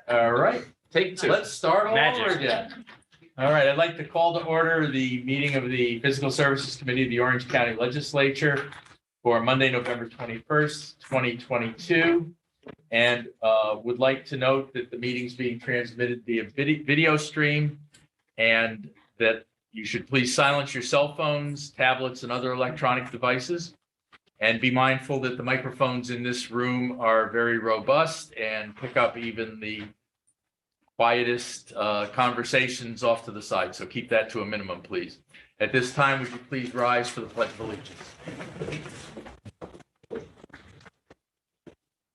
All right, Take two. let's start all Magic. over again. All right, I'd like to call to order the meeting of the Physical Services Committee of the Orange County Legislature for Monday, November 21st, 2022. And would like to note that the meeting's being transmitted via video stream, and that you should please silence your cell phones, tablets, and other electronic devices. And be mindful that the microphones in this room are very robust and pick up even the quietest conversations off to the side. So keep that to a minimum, please. At this time, would you please rise for the Pledge of Allegiance?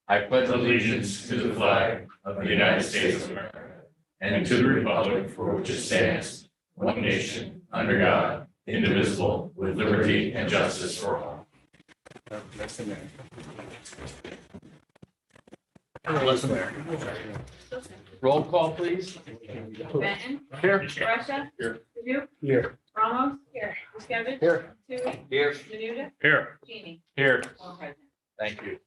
I pledge allegiance to the flag of the United States of America and to the republic for which it stands, one nation, under God, indivisible, with liberty and justice for all. Roll call, please. Benton. Here. Russia. Here. Duke. Here. Ramos. Here. Miscavige. Here. Tui. Here. Menuda. Here. Genie. Here. All present. Thank you.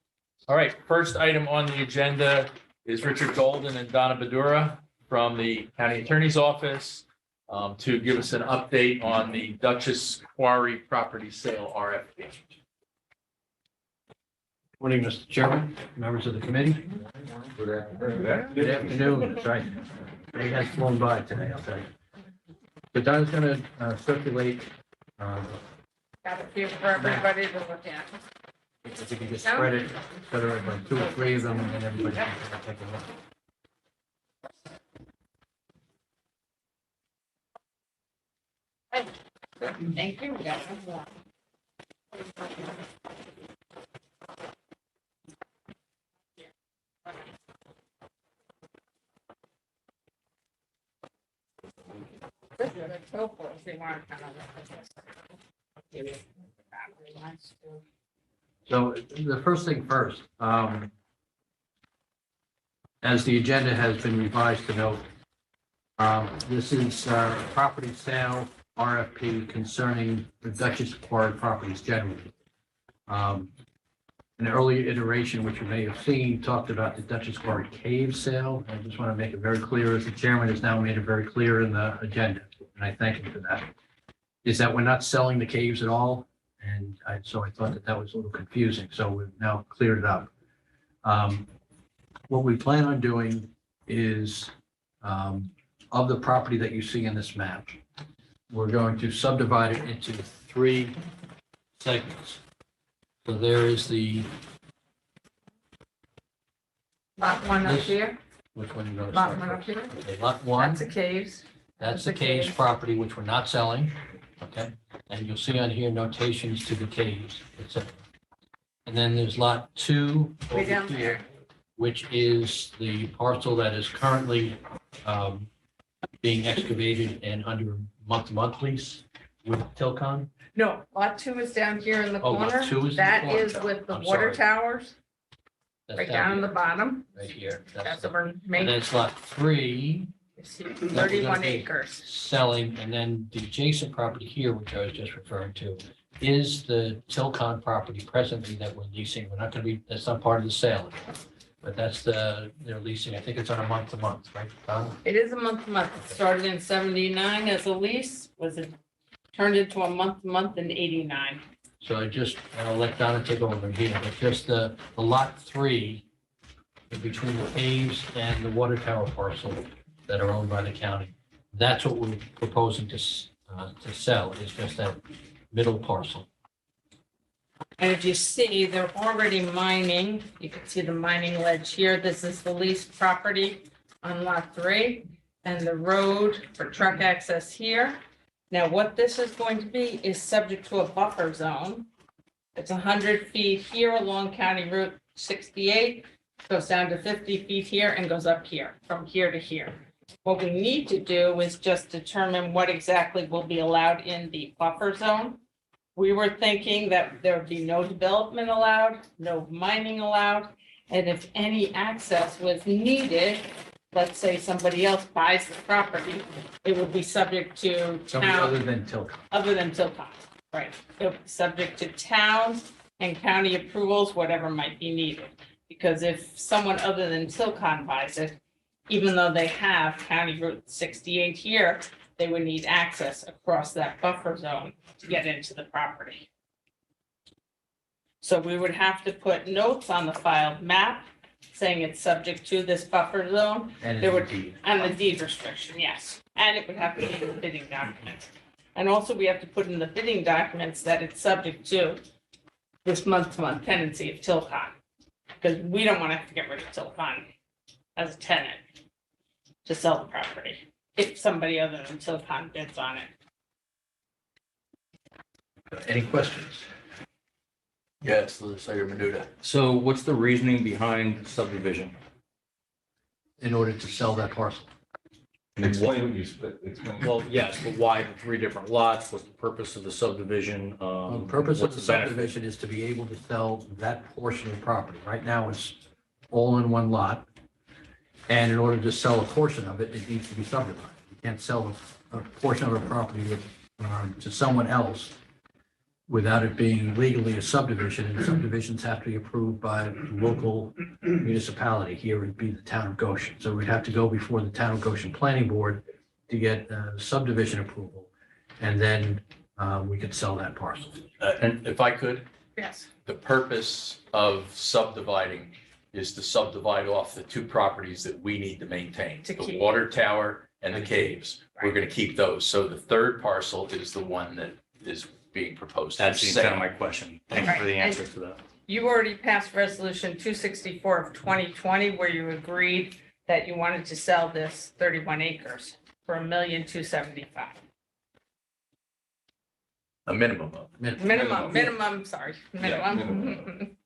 All right, first item on the agenda is Richard Golden and Donna Badura from the County Attorney's Office to give us an update on the Duchess Quarry property sale RFP. Morning, Mr. Chairman, members of the committee. Good afternoon, that's right. It has flown by today, I'll tell you. So Don's gonna circulate, Got a few for everybody to look at. if you can just spread it, spread it like 2 or 3 of them, and then everybody can take a look. Thank you. We got one. This is a topo, if you want to kind of look at this. So the first thing first, as the agenda has been revised to note, this is property sale RFP concerning the Duchess Quarry properties generally. An earlier iteration, which you may have seen, talked about the Duchess Quarry cave sale. I just want to make it very clear, as the chairman has now made it very clear in the agenda, and I thank him for that, is that we're not selling the caves at all. And so I thought that was a little confusing, so we've now cleared it up. What we plan on doing is, of the property that you see in this map, we're going to subdivide it into 3 segments. So there is the, Lot one up here, which one are you going to lot start one up first? here. Okay, lot 1, That's the caves. that's the the caves caves. property, which we're not selling, okay? And you'll see on here notations to the caves, etc. And then there's lot 2 Way over down here, which is the parcel that is currently being excavated and under month-to-month lease with Tilcon. No, lot 2 is down here in the Oh, lot corner. 2 is in the That corner. is with the I'm water sorry. towers, That's right down in the here, bottom. right here. That's the- our And main, then it's lot 3 31 be- acres. selling, and then the adjacent property here, which I was just referring to, is the Tilcon property presently that we're leasing. We're not gonna be, that's not part of the sale. But that's they're leasing, I think it's on a month-to-month, right, Don? It is a month-to-month. It started in 79 as a lease, was it turned into a month-to-month in 89. So I'll let Donna take over here, but just the lot 3 between the caves and the water tower parcel that are owned by the county. That's what we're proposing to sell, is just that middle parcel. And if you see, they're already mining. You can see the mining ledge here. This is the leased property on lot 3 and the road for truck access here. Now, what this is going to be is subject to a buffer zone. It's 100 feet here along County Route 68, goes down to 50 feet here and goes up here, from here to here. What we need to do is just determine what exactly will be allowed in the buffer zone. We were thinking that there would be no development allowed, no mining allowed, and if any access was needed, let's say somebody else buys the property, it would be subject to Somebody other town, than Tilcon. other than Tilcon, right? It would be subject to town and county approvals, whatever might be needed. Because if someone other than Tilcon buys it, even though they have County Route 68 here, they would need access across that buffer zone to get into the property. So we would have to put notes on the filed map saying it's subject to this buffer zone And There would- indeed, and the deed restriction, yes. And it would have to be in the bidding documents. And also we have to put in the bidding documents that it's subject to this month-to-month tenancy of Tilcon. Because we don't want to have to get rid of Tilcon as a tenant to sell the property if somebody other than Tilcon bids on it. any questions? Yes, legislator Menuda. So what's the reasoning behind subdivision? In order to sell that parcel? Explain what you split, explain. Well, yes, but why the three different lots? What's the purpose of the subdivision? The purpose of What's the benefit? subdivision is to be able to sell that portion of the property. Right now, it's all in one lot. And in order to sell a portion of it, it needs to be subdivided. You can't sell a portion of a property to someone else without it being legally a subdivision, and subdivisions have to be approved by local municipality. Here would be the town of Goshen. So we'd have to go before the town of Goshen Planning Board to get subdivision approval. And then we could sell that parcel. And if I could, Yes. the purpose of subdividing is to subdivide off the two properties that we need to maintain. To The keep. water tower and the caves. We're Right. going to keep those. So the third parcel is the one that is being proposed. for That's the intent of sale. my question. Thank you for the Right. answer to that. You already passed resolution 264 of 2020 where you agreed that you wanted to sell this 31 acres for $1,275,000. A minimum of. Minimum, sorry, Yeah, minimum.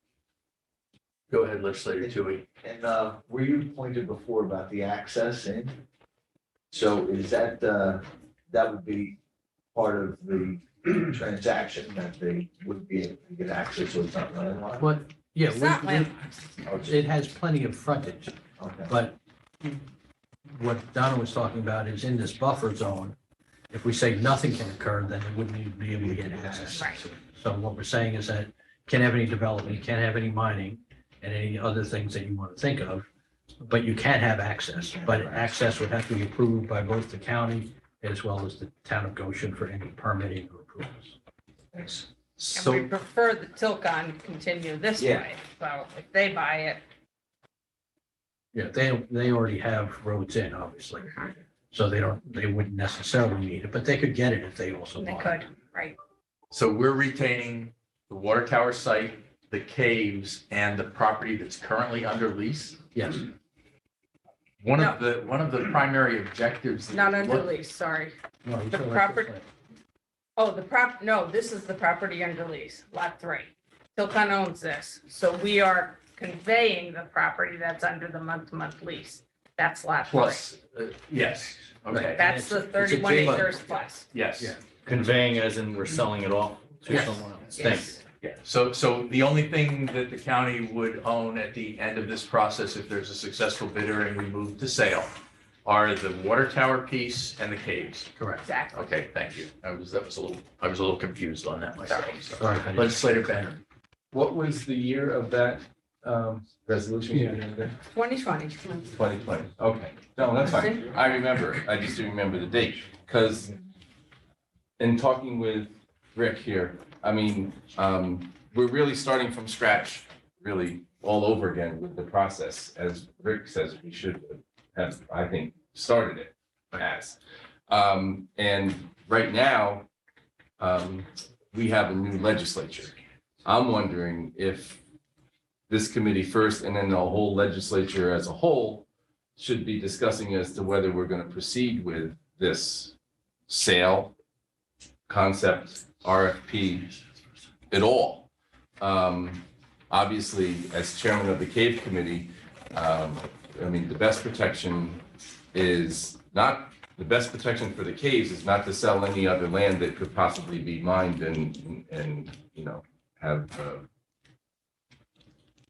Go ahead, legislator Tui. And were you pointed before about the access in? So is that, that would be part of the transaction that they would be able to get access, so it's not landlocked? But, yeah, It's not landlocked. it has plenty of frontage. Okay. But what Donna was talking about is in this buffer zone, if we say nothing can occur, then it wouldn't even be able to get access. Right. So what we're saying is that can't have any development, you can't have any mining and any other things that you want to think of, but you can have access. But access would have to be approved by both the county as well as the town of Goshen for any permitting or approvals. Thanks. And we prefer the Tilcon continue this Yeah. way. So if they buy it, Yeah, they already have roads in, obviously. So they wouldn't necessarily need it, but they could get it if they also they bought could, it. right? So we're retaining the water tower site, the caves, and the property that's currently under lease. Yes, One of the primary objectives. Not under lease, sorry. no, he's The talking about property- this Oh, no, this is the property under lease, lot 3. Tilcon owns this, so we are conveying the property that's under the month-to-month lease. That's lot 3. Plus, yes, okay, That's the It's a 31 big- acres plus. yes. Yeah. Conveying as in we're selling it off to Yes. someone else. Thank you. Yes. Yeah, so the only thing that the county would own at the end of this process, if there's a successful bidder and we move to sale, are the water tower piece and the caves. Correct. Exactly. Okay, thank you. I was a little confused on that myself. so. Sorry if I didn't- Legislator Benner. What was the year of that resolution? 2020. 2020, okay. No, that's fine. I remember, I just didn't remember the date, because in talking with Rick here, I mean, we're really starting from scratch, really all over again with the process. As Rick says, we should have, I think, started it as. And right now, we have a new legislature. I'm wondering if this committee first and then the whole legislature as a whole should be discussing as to whether we're going to proceed with this sale concept, RFP at all. Obviously, as chairman of the Cave Committee, I mean, the best protection for the caves is not to sell any other land that could possibly be mined and, you know, have,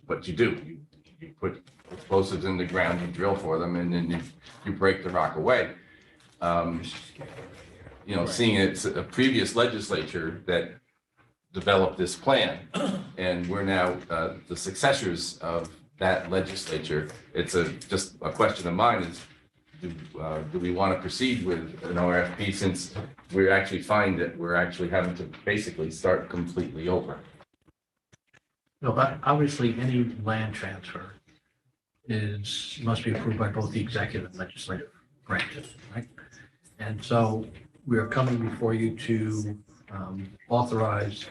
what you do, you put explosives in the ground, you drill for them, and then you break the rock away. You know, seeing it's a previous legislature that developed this plan, and we're now the successors of that legislature. It's just a question of mine is, do we want to proceed with an RFP since we actually find that we're actually having to basically start completely over? No, but obviously, any land transfer must be approved by both the executive and legislative branches, right? And so we are coming before you to authorize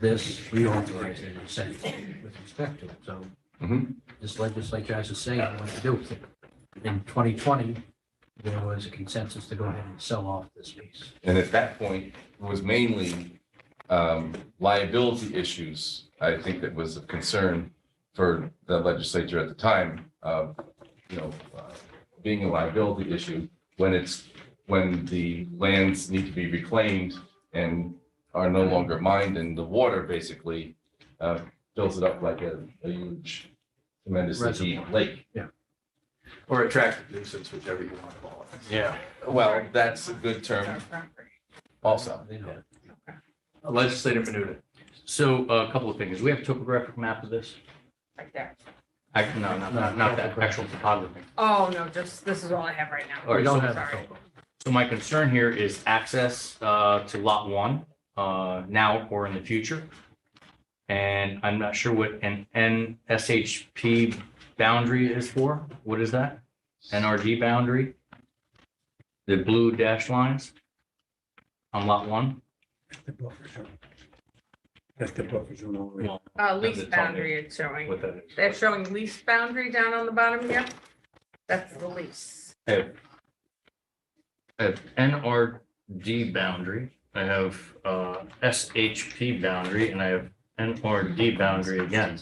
this, reauthorize it, and send it with respect to it. So Mhm. this legislature has a say in what to do with it. In 2020, there was a consensus to go ahead and sell off this piece. And at that point, it was mainly liability issues, I think that was of concern for the legislature at the time, being a liability issue when the lands need to be reclaimed and are no longer mined, and the water basically fills it up like a huge, tremendously deep Reservoir. lake. Or attractive nuisance, whichever you want to call it. Yeah, well, that's a good term also. They know. Legislator Menuda. So a couple of things. Do we have a topographic map of this? Right there. No, not that, actual topography. Oh, no, just, this is all I have right now. All right, We don't so- have a Sorry. topo. So my concern here is access to lot one now or in the future. And I'm not sure what an NSHP boundary is for. What is that? NRD boundary? The blue dashed lines on lot one? The buffer zone. That's the buffer zone over there. Well, Lease That's all me. boundary it's showing. what that is. They're showing lease boundary down on the bottom here. That's the lease. I have NRD boundary, I have SHP boundary, and I have NRD boundary again.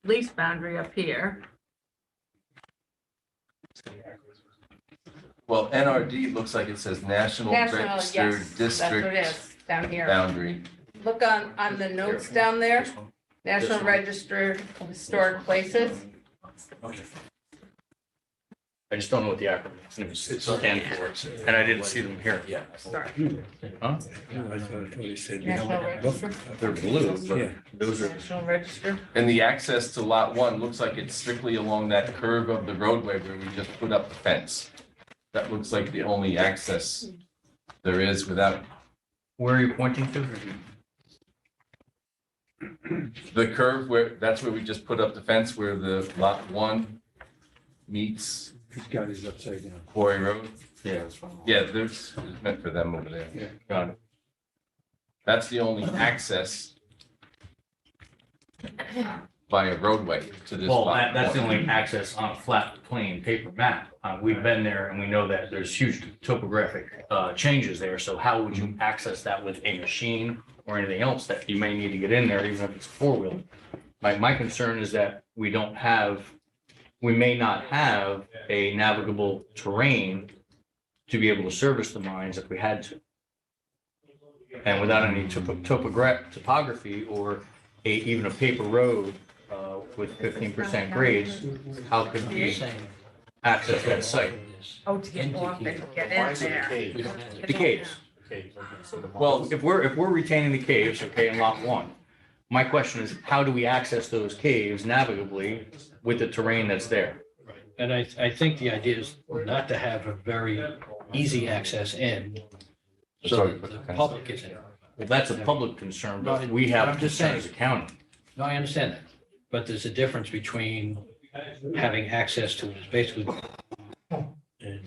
Lease boundary up here. Well, NRD looks like it says National National, Register yes, that's what it District is, down here. Boundary. Look on the notes down there, National one. Register of Historic Places. Okay. I just don't know what the acronym stand for, and I didn't see them here yet. Sorry. Huh? Yeah, I thought they said. National Register, They're blue, Yeah. but those are, National Register. And the access to lot one looks like it's strictly along that curve of the roadway where we just put up the fence. That looks like the only access there is without where are you pointing to? the curve that's where we just put up the fence where the lot one meets He's got his upside down. Quarry Road. Yeah, that's fine. Yeah, it's meant for them over there. Got it. That's the only access by a roadway to this Well, lot. that's the only access on a flat, plain paper map. We've been there and we know that there's huge topographic changes there. So how would you access that with a machine or anything else that you may need to get in there, even if it's four-wheel? My concern is that we may not have a navigable terrain to be able to service the mines if we had to. And without any topography or even a paper road with 15% grades, how could You're we saying access that site? Oh, to get off and get in there. we don't have The caves. Well, if we're retaining the caves, okay, in lot one, my question is, how do we access those caves navigably with the terrain that's there? And I think the idea is not to have a very easy access in, so Sorry, that but the the fence. public is in. Well, that's a public concern, but No, we have I'm just concern as a county. No, I understand that, but there's a difference between having access to it is basically an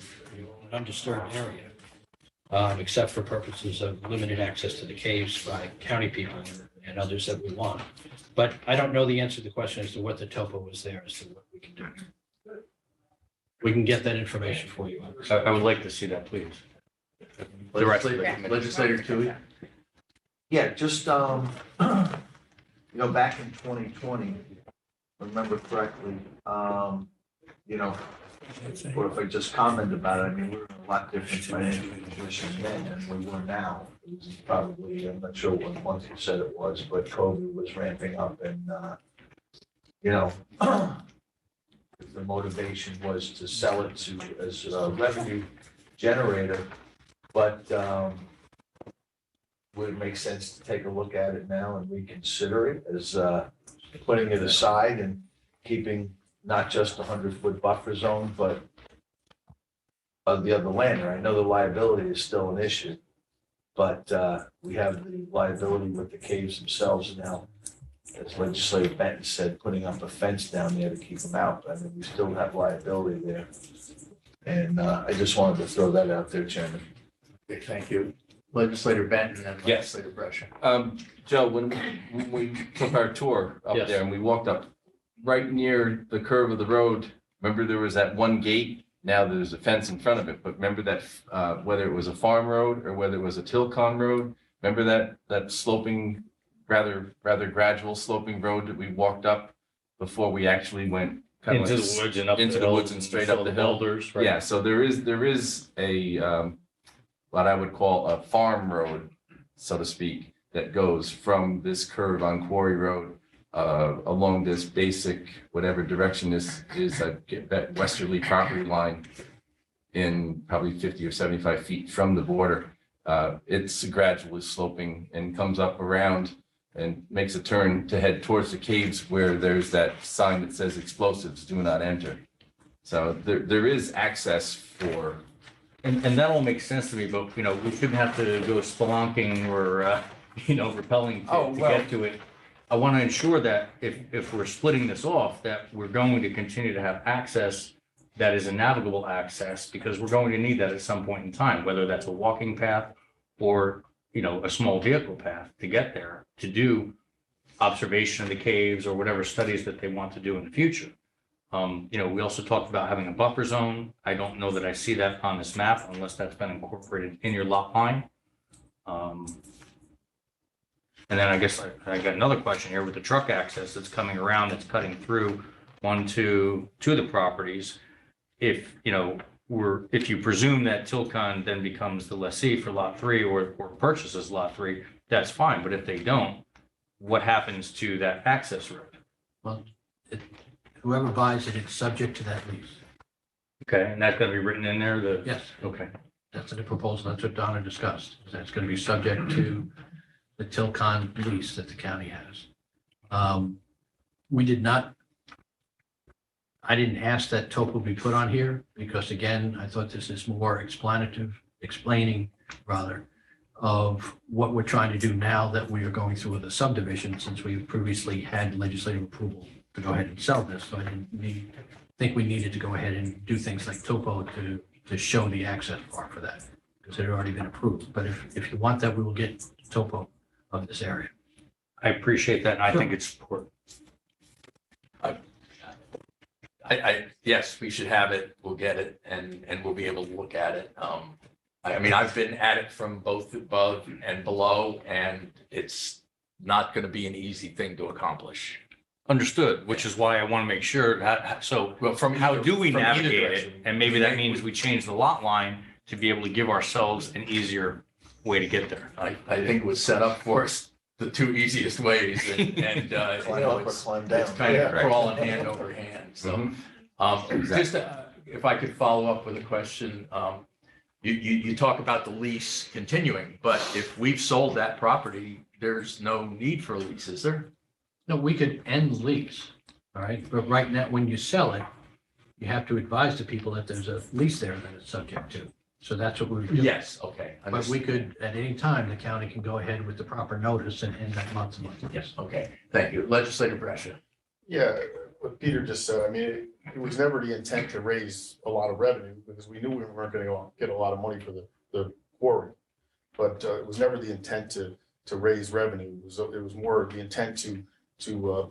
undisturbed area, except for purposes of limited access to the caves by county people and others that we want. But I don't know the answer to the question as to what the topo is there, as to what we can do. We can get that information for you. I would like to see that, please. The rest of the committee. Legislator Tui. Yeah, just, back in 2020, remember correctly, or if I just comment about it, I mean, we're in a lot different financial position then than we were now. It was probably, I'm not sure what month you said it was, but COVID was ramping up and, the motivation was to sell it as a revenue generator, but, would it make sense to take a look at it now and reconsider it as putting it aside and keeping not just a 100-foot buffer zone, but of the other land. And I know the liability is still an issue, but we have the liability with the caves themselves now. As Legislator Benton said, putting up a fence down there to keep them out. I mean, we still have liability there. And I just wanted to throw that out there, Chairman. Okay, thank you. Legislator Benton and Yes. Legislator Brescia. Joe, when we took our tour up Yes. there and we walked up right near the curve of the road, remember there was that one gate? Now there's a fence in front of it, but remember that, whether it was a farm road or whether it was a Tilcon road, remember that sloping, rather gradual sloping road that we walked up before we actually went kind of Into like the woods and up into the hill woods and straight up saw the hill. boulders, right? Yeah, so there is a, what I would call a farm road, so to speak, that goes from this curve on Quarry Road along this basic, whatever direction this is, that westerly property line in probably 50 or 75 feet from the border. It's gradually sloping and comes up around and makes a turn to head towards the caves where there's that sign that says explosives do not enter. So there is access for, And that all makes sense to me, but, you know, we shouldn't have to go spelunking or, you know, rappelling Oh, to well- get to it. I want to ensure that if we're splitting this off, that we're going to continue to have access that is a navigable access, because we're going to need that at some point in time, whether that's a walking path or, you know, a small vehicle path to get there, to do observation of the caves or whatever studies that they want to do in the future. You know, we also talked about having a buffer zone. I don't know that I see that on this map unless that's been incorporated in your lot line. And then I guess I got another question here with the truck access that's coming around, that's cutting through two of the properties. If, you know, if you presume that Tilcon then becomes the lessee for lot 3 or purchases lot 3, that's fine. But if they don't, what happens to that access road? Well, whoever buys it, it's subject to that lease. Okay, and that's gonna be written in there, Yes, okay. that's in the proposal. That's what Donna discussed. That's going to be subject to the Tilcon lease that the county has. We did not, I didn't ask that topo be put on here because again, I thought this is more explaining rather of what we're trying to do now that we are going through with the subdivision, since we previously had legislative approval to go ahead and sell this. So I didn't think we needed to go ahead and do things like topo to show the access part for that, because it had already been approved. But if you want that, we will get topo of this area. I appreciate that, and I think it's important. Yes, we should have it. We'll get it and we'll be able to look at it. I mean, I've been at it from both above and below, and it's not going to be an easy thing to accomplish. Understood, which is why I want to make sure, so Well, from how either- do we from either navigate it? direction. And maybe that means we change the lot line to be able to give ourselves an easier way to get there. I think it was set up for us the two easiest ways, and you Climb know, up or it's climb down. kind of Yeah. crawling hand over hand. So, Mhm. just if I could follow up with a question, you talk about the lease continuing, but if we've sold that property, there's no need for a lease, is there? No, we could end lease, all right? But right now, when you sell it, you have to advise the people that there's a lease there that it's subject to. So that's what we would do. Yes, okay. But we could, at any time, the county can go ahead with the proper notice and end that month to month. Yes, okay, thank you. Legislator Brescia. Yeah, what Peter just said, I mean, it was never the intent to raise a lot of revenue because we knew we weren't going to get a lot of money for the quarry. But it was never the intent to raise revenue. It was more the intent to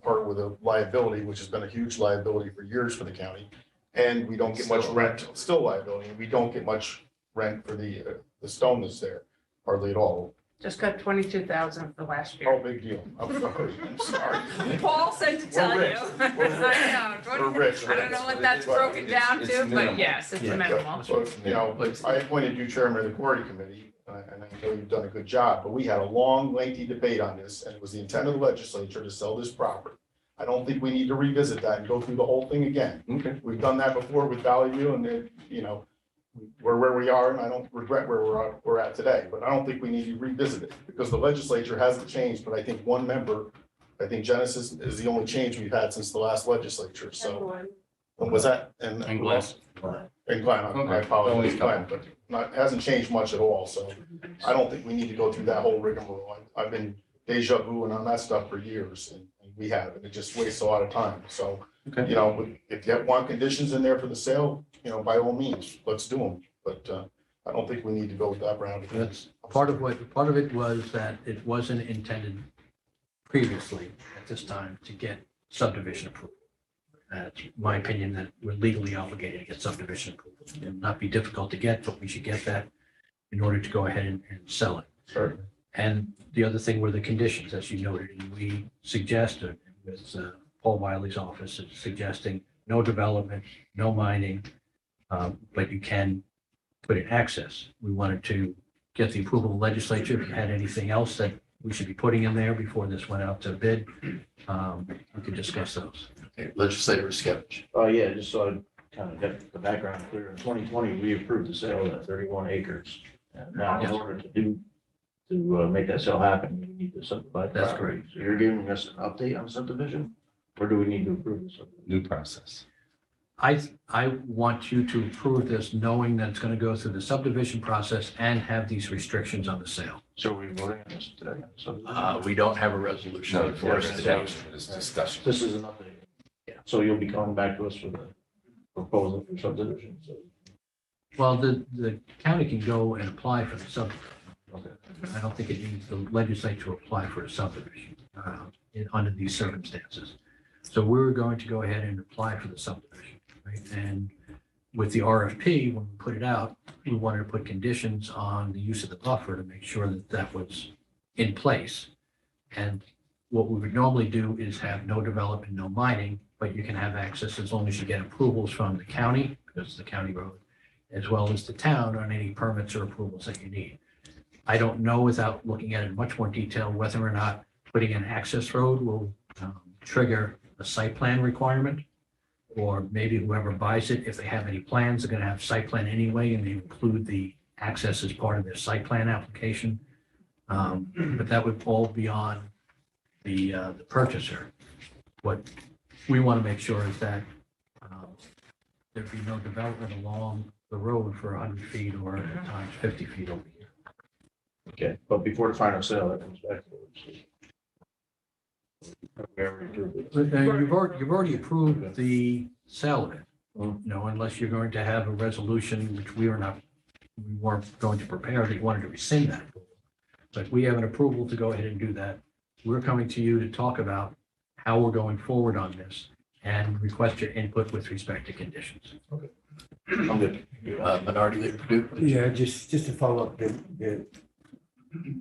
part with a liability, which has been a huge liability for years for the county. And we don't get much rent, still liability, and we don't get much rent for the stone that's there, hardly at all. Just got 22,000 for last Oh, year. big deal. I'm sorry, I'm sorry. Paul said to tell We're you. rich. I know. We're rich. I don't know what that's broken down It's to, minimal. but yes, it's Yeah. minimal. So, you know, I appointed you chairman of the quarry committee, and I know you've done a good job, but we had a long, lengthy debate on this, and it was the intent of the legislature to sell this property. I don't think we need to revisit that and go through the whole thing again. Okay. We've done that before with Valley View, and then, you know, we're where we are, and I don't regret where we're at today, but I don't think we need to revisit it, because the legislature hasn't changed, but I think one member I think Genesis is the only change we've had since the last legislature, so. Was that? And Glenn. And Glenn, I Okay. apologize, Only a Glenn, but not, hasn't changed much at all, so I don't think we need to go through that whole rigmarole. I've been deja vu and on that stuff for years, and we have, and it just wastes a lot of time, so. Okay. You know, if you want conditions in there for the sale, you know, by all means, let's do them, but I don't think we need to go that round. That's part of it was that it wasn't intended previously at this time to get subdivision approval. It's my opinion that we're legally obligated to get subdivision approval. It will not be difficult to get, but we should get that in order to go ahead and sell it. Certainly. And the other thing were the conditions, as you noted, and we suggested with Paul Wiley's office is suggesting no development, no mining, but you can put in access. We wanted to get the approval of the legislature. If you had anything else that we should be putting in there before this went out to bid, we could discuss those. Legislator Skevich. Oh, yeah, just so I kind of get the background clear. In 2020, we approved the sale of that 31 acres. And now in Yes. order to make that sale happen, we need to subdivide. That's property. So you're giving us an update on subdivision? Or do we need to approve this? New process. I want you to approve this knowing that it's going to go through the subdivision process and have these restrictions on the sale. So we're voting on this today? We don't have a resolution No, before us today. it's discussion. This is an update. Yeah. So you'll be coming back to us with a proposal for subdivision. So, Well, the county can go and apply for the subdivision. okay. I don't think it needs the legislature to apply for a subdivision under these circumstances. So we were going to go ahead and apply for the subdivision, right? And with the RFP, when we put it out, we wanted to put conditions on the use of the buffer to make sure that that was in place. And what we would normally do is have no development, no mining, but you can have access as long as you get approvals from the county, because it's the county road, as well as the town on any permits or approvals that you need. I don't know without looking at it in much more detail whether or not putting an access road will trigger a site plan requirement. Or maybe whoever buys it, if they have any plans, they're going to have site plan anyway, and they include the access as part of their site plan application. But that would all be on the purchaser. What we want to make sure is that there'd be no development along the road for 100 feet or at times 50 feet over here. Okay, but before the final sale, that comes back to us. We already approved it. You've already approved the sale of it. Mhm. You know, unless you're going to have a resolution, which we weren't going to prepare, that you wanted to rescind that. But we have an approval to go ahead and do that. We're coming to you to talk about how we're going forward on this and request your input with respect to conditions. I'm good. Minority Leader Duke. Yeah, just to follow up, the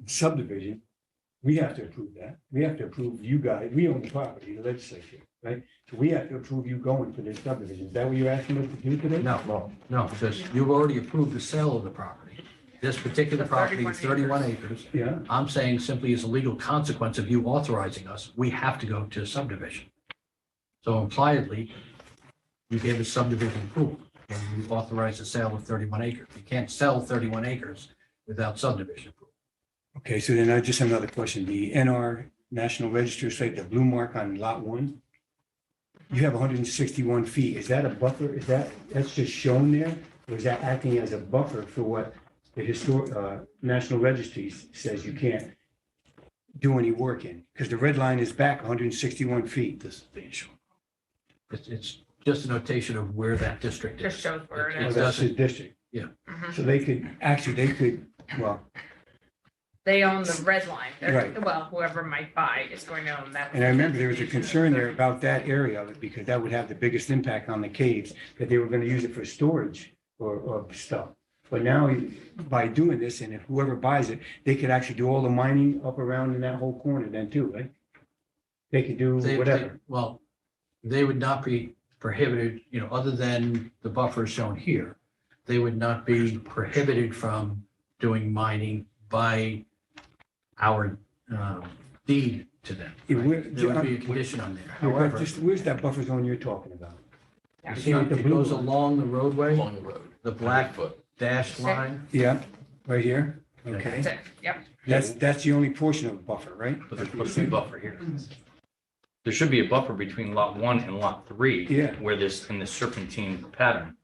subdivision, we have to approve that. We have to approve you guys, we own the property, the legislature, right? So we have to approve you going for this subdivision. Is that what you're asking us to do today? No, because you've already approved the sale of the property. This particular property is 31 acres. Yeah, I'm saying simply as a legal consequence of you authorizing us, we have to go to subdivision. So impliedly, you gave us subdivision approval and you authorized the sale of 31 acres. You can't sell 31 acres without subdivision approval. okay, so then I just have another question. The NR National Register site, the blue mark on lot 1, you have 161 feet. Is that a buffer? That's just shown there? Or is that acting as a buffer for what the National Registry says you can't do any work in? Because the red line is back 161 feet. This is the issue. It's just a notation of where that district is. Just shows where it It is. That's the doesn't, district. Mhm. So they could, well, They own the red line. They're- Right. Well, whoever might buy is going to own that. and I remember there was a concern there about that area because that would have the biggest impact on the caves, that they were going to use it for storage or stuff. But now by doing this, and if whoever buys it, they could actually do all the mining up around in that whole corner then too, right? They could do whatever. Well, they would not be prohibited, other than the buffer shown here. They would not be prohibited from doing mining by our deed to them. Yeah, right? where- There would be a condition on there. Yeah, but However, just where's that buffer zone you're talking about? you see see, with the it blue goes line? along the roadway, Along the road. the black 100 foot. dashed line. Yeah, right here. Okay, That's it. Yep. that's the only portion of the buffer, right? But there's supposed to be a buffer here. There should be a buffer between lot 1 and lot 3. Yeah. Where this, in the serpentine pattern.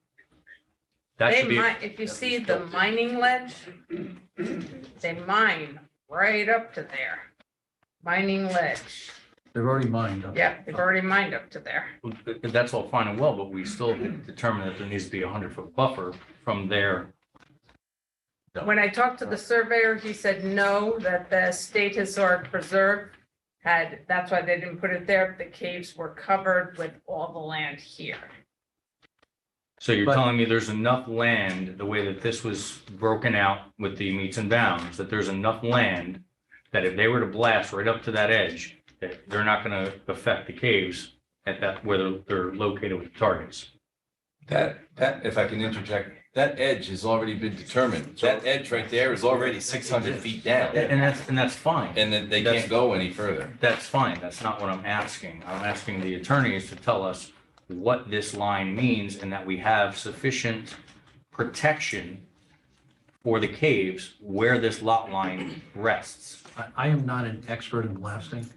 That They should be, mine, if you see the mining ledge, they mine right up to there. Mining ledge. They've already mined up. Yeah, they've already mined up to there. that's all fine and well, but we still determine that there needs to be a 100-foot buffer from there. When I talked to the surveyor, he said no, that the State Historic Preserve had, that's why they didn't put it there. The caves were covered with all the land here. So you're But- telling me there's enough land, the way that this was broken out with the meets and bounds, that there's enough land that if they were to blast right up to that edge, that they're not going to affect the caves at that, where they're located with targets? That, if I can interject, that edge has already been determined. That edge right there is already 600 feet down. And that's fine. And then they can't go any further. That's fine. That's not what I'm asking. I'm asking the attorneys to tell us what this line means and that we have sufficient protection for the caves where this lot line rests. I am not an expert in blasting,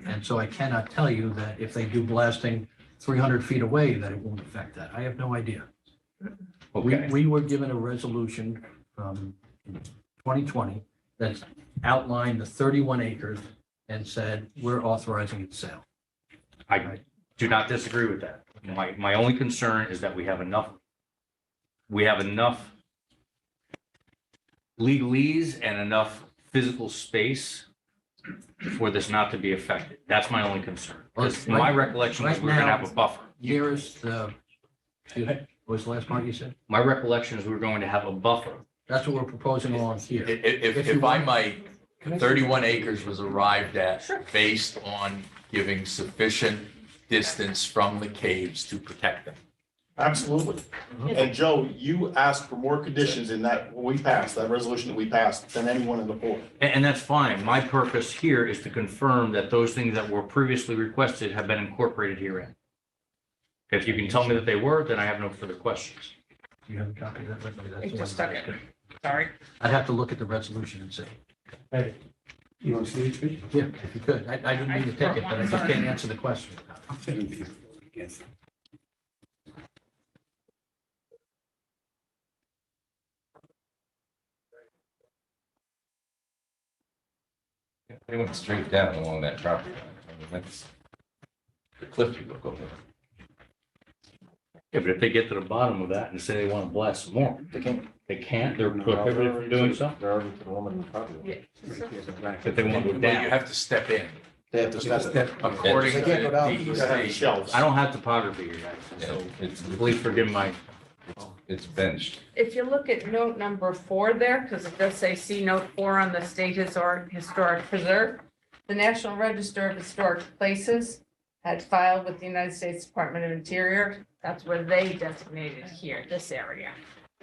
and so I cannot tell you that if they do blasting 300 feet away, that it won't affect that. I have no idea. Okay. We were given a resolution from 2020 that outlined the 31 acres and said, we're authorizing its sale. I do not disagree with that. My only concern is that we have enough legalese and enough physical space for this not to be affected. That's my only concern. Because my recollection is Right we're gonna now- have a buffer. Nearest the, what was the last part you said? My recollection is we're going to have a buffer. That's what we're proposing along here. If I might, 31 acres was arrived at based on giving sufficient distance from the caves to protect them. Absolutely. And Joe, you asked for more conditions in that, when we passed, that resolution that we passed, than anyone in the board. And that's fine. My purpose here is to confirm that those things that were previously requested have been incorporated herein. If you can tell me that they were, then I have no further questions. Do you have a copy of that? Maybe that's It the just one. stuck it. Sorry. I'd have to look at the resolution and see. You want to see it, Trish? Yeah, if you could. I didn't mean to take it, but I just can't answer the question. I'll send it to you. Yes. They went straight down along that property line. I mean, that's the cliff you look over. Yeah, but if they get to the bottom of that and say they want to blast some more, They can't. they can't, they're prohibited from doing so. They're already to the woman in the property. If they want to go Well, you down. have to step in. They have to step. According They to can't go down. the You gotta have state. shelves. I don't have topography here, guys, so please forgive my, It's benched. If you look at note number 4 there, because it does say see note 4 on the State Historic Preserve, the National Register of Historic Places had filed with the United States Department of Interior. That's where they designated here, this area.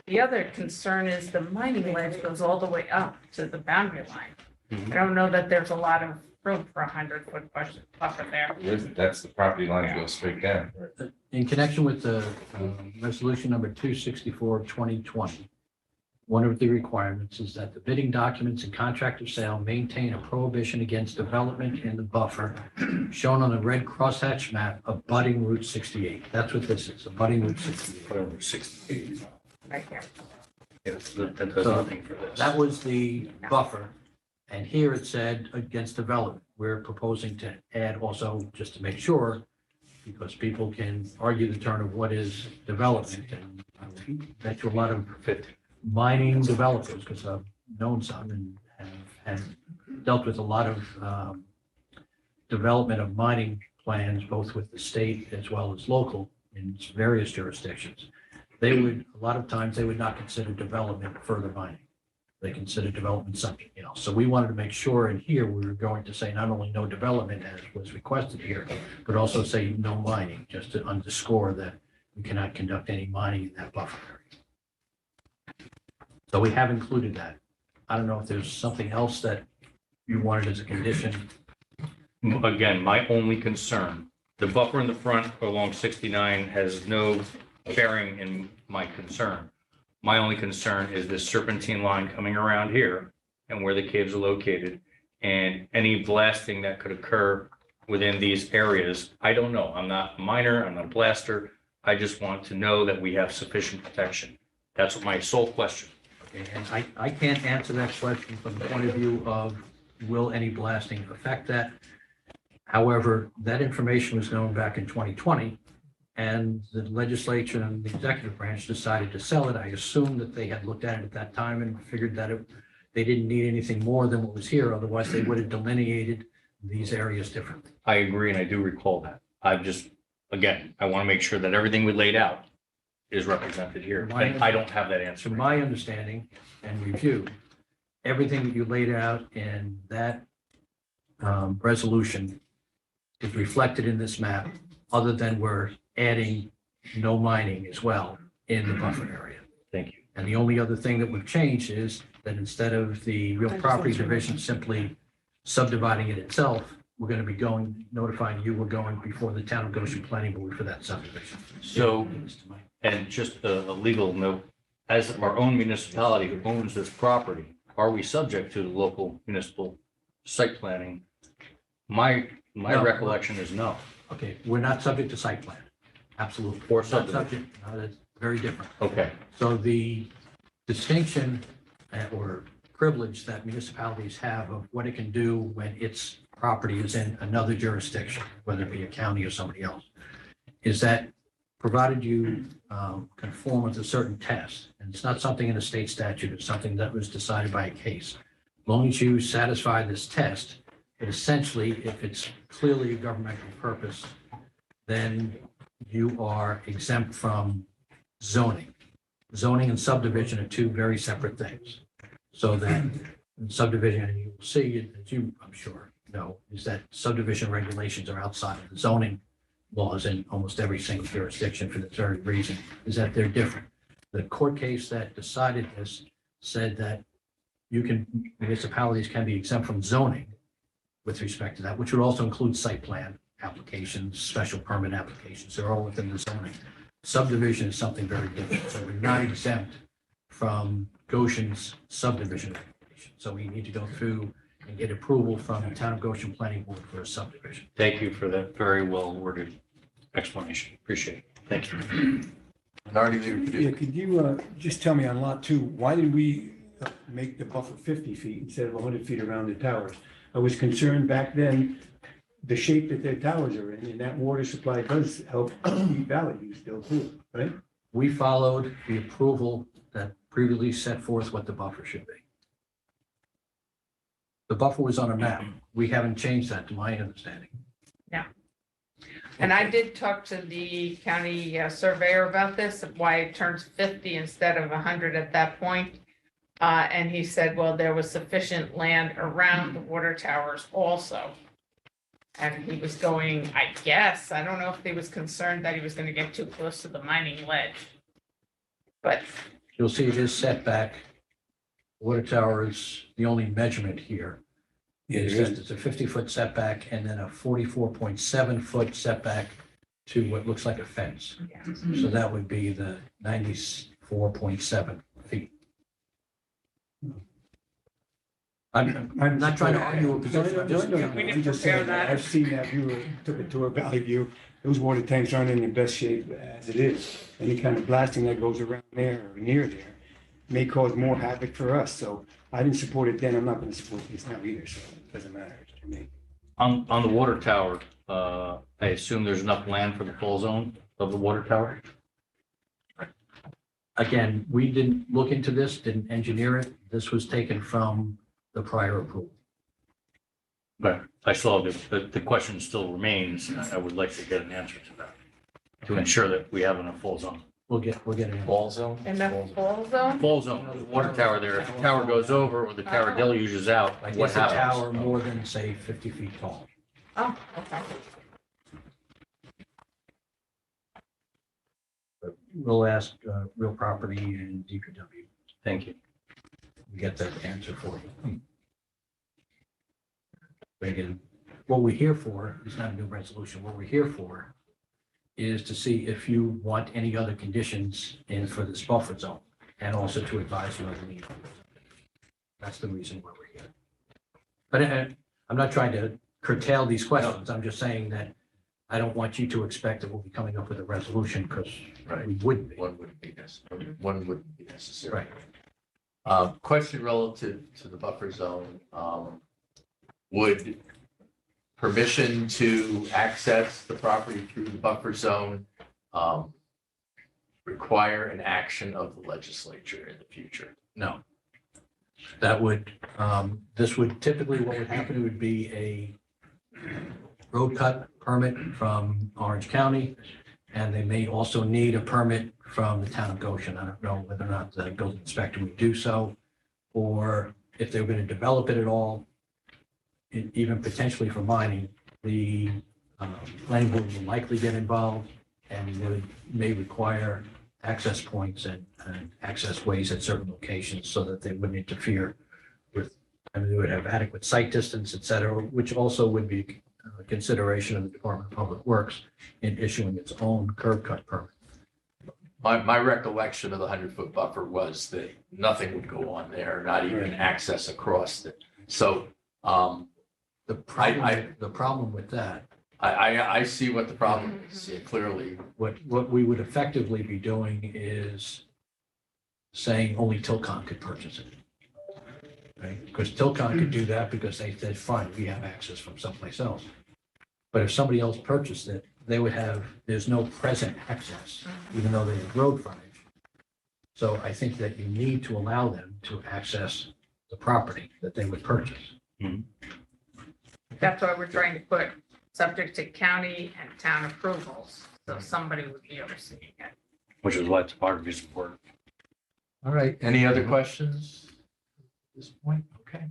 The other concern is the mining ledge goes all the way up to the boundary line. I don't know that there's a lot of room for 100-foot buffer there. That's the property line that goes straight down. In connection with the resolution number 264 of 2020, one of the requirements is that the bidding documents and contract of sale maintain a prohibition against development in the buffer shown on the red crosshatch map abutting Route 68. That's what this is, abutting Route 68. whatever, 60. Right here. That does nothing for this. That was the buffer. And here it said against development. We're proposing to add also, just to make sure, because people can argue the turn of what is development. And I bet you a lot of mining developers, because I've known some and have dealt with a lot of development of mining plans, both with the state as well as local in various jurisdictions. They would, a lot of times, they would not consider development further mining. They consider development subject, so we wanted to make sure in here, we were going to say not only no development as was requested here, but also say no mining, just to underscore that we cannot conduct any mining in that buffer area. So we have included that. I don't know if there's something else that you wanted as a condition. Again, my only concern, the buffer in the front along 69 has no bearing in my concern. My only concern is this serpentine line coming around here and where the caves are located, and any blasting that could occur within these areas. I don't know. I'm not a miner, I'm not a blaster. I just want to know that we have sufficient protection. That's my sole question. Okay, and I can't answer that question from the point of view of will any blasting affect that? However, that information was known back in 2020, and the legislature and the executive branch decided to sell it. I assume that they had looked at it at that time and figured that they didn't need anything more than what was here, otherwise they would have delineated these areas differently. I agree, and I do recall that. I've just, again, I want to make sure that everything we laid out is represented here. And I don't have that answer. To my understanding and review, everything that you laid out in that resolution is reflected in this map, other than we're adding no mining as well in the buffer area. Thank you. And the only other thing that we've changed is that instead of the real property division simply subdividing it itself, we're going to be notifying you, we're going before the town of Goshen Planning Board for that subdivision. So, and just a legal note, as our own municipality who owns this property, are we subject to the local municipal site planning? My No. recollection is no. Okay, we're not subject to site plan. Absolutely. Or Not subdivision. subject, no, that's very different. Okay, So the distinction or privilege that municipalities have of what it can do when its property is in another jurisdiction, whether it be a county or somebody else, is that provided you conform with a certain test, and it's not something in a state statute, it's something that was decided by a case. As long as you satisfy this test, it essentially, if it's clearly a governmental purpose, then you are exempt from zoning. Zoning and subdivision are two very separate things. So that in subdivision, and you will see, as you, I'm sure, know, is that subdivision regulations are outside of the zoning laws in almost every single jurisdiction for this very reason, is that they're different. The court case that decided this said that municipalities can be exempt from zoning with respect to that, which would also include site plan applications, special permit applications, they're all within the zoning. Subdivision is something very different, so we're not exempt from Goshen's subdivision regulation. So we need to go through and get approval from the town of Goshen Planning Board for a subdivision. thank you for that very well worded explanation. Appreciate it. Thank you. Minority Leader Yeah, Kaduza. could you just tell me on lot 2, why did we make the buffer 50 feet instead of 100 feet around the towers? I was concerned back then, the shape that their towers are in, and that water supply does help keep Valley View still too, right? We followed the approval that previously set forth what the buffer should be. The buffer was on a map. We haven't changed that to my understanding. And I did talk to the county surveyor about this, why it turns 50 instead of 100 at that point. And he said, well, there was sufficient land around the water towers also. And he was going, I guess, I don't know if he was concerned that he was going to get too close to the mining ledge. But You'll see it is setback. Water tower is the only measurement here. Yeah, Is there that is. it's a 50-foot setback and then a 44.7-foot setback to what looks like a fence. So that would be the 94.7 feet. I'm not trying to argue a position. I'm just- No, We didn't I'm just prepare saying, that. I've seen that view, took a tour of Valley View. Those water tanks aren't in the best shape as it is. Any kind of blasting that goes around there or near there may cause more havoc for us. So I didn't support it then. I'm not going to support this now either. So it doesn't matter to me. On the water tower, I assume there's enough land for the full zone of the water tower? Again, we didn't look into this, didn't engineer it. This was taken from the prior approval. But I saw the question still remains. And I would like to get an answer to that, to ensure that we have enough full zone. We'll get it. Ball zone? in the fall zone, Full zone, the water tower there, if the tower goes over or the tower deluges out, I what guess a happens? tower more than, say, 50 feet tall. oh, okay. We'll ask real property and DPW. Thank you. We get that answer for you. But again, what we're here for is not a new resolution. What we're here for is to see if you want any other conditions in for this buffer zone and also to advise you of the need. That's the reason why we're here. But I'm not trying to curtail these questions. I'm just saying that I don't want you to expect that we'll be coming up with a resolution because Right. we wouldn't be. One wouldn't be necessary. One wouldn't be necessary. Right. Question relative to the buffer zone. Would permission to access the property through the buffer zone require an action of the legislature in the future? No. That would, this would typically, what would happen would be a road cut permit from Orange County. And they may also need a permit from the town of Goshen. I don't know whether or not the building inspector would do so. Or if they were going to develop it at all, even potentially for mining, the planning board will likely get involved and may require access points and access ways at certain locations so that they wouldn't interfere with, they would have adequate site distance, et cetera, which also would be a consideration of the Department of Public Works in issuing its own curb cut permit. My recollection of the 100-foot buffer was that nothing would go on there, not even access across it. So The problem with that, I see what the problem is clearly. what we would effectively be doing is saying only Tilcon could purchase it. Right? Because Tilcon could do that because they said, fine, we have access from someplace else. But if somebody else purchased it, they would have, there's no present access, even though they have road frontage. So I think that you need to allow them to access the property that they would purchase. That's why we're trying to put subject to county and town approvals, so somebody would be overseeing it. Which is why it's part of his report. All right, any other questions at this point? Okay,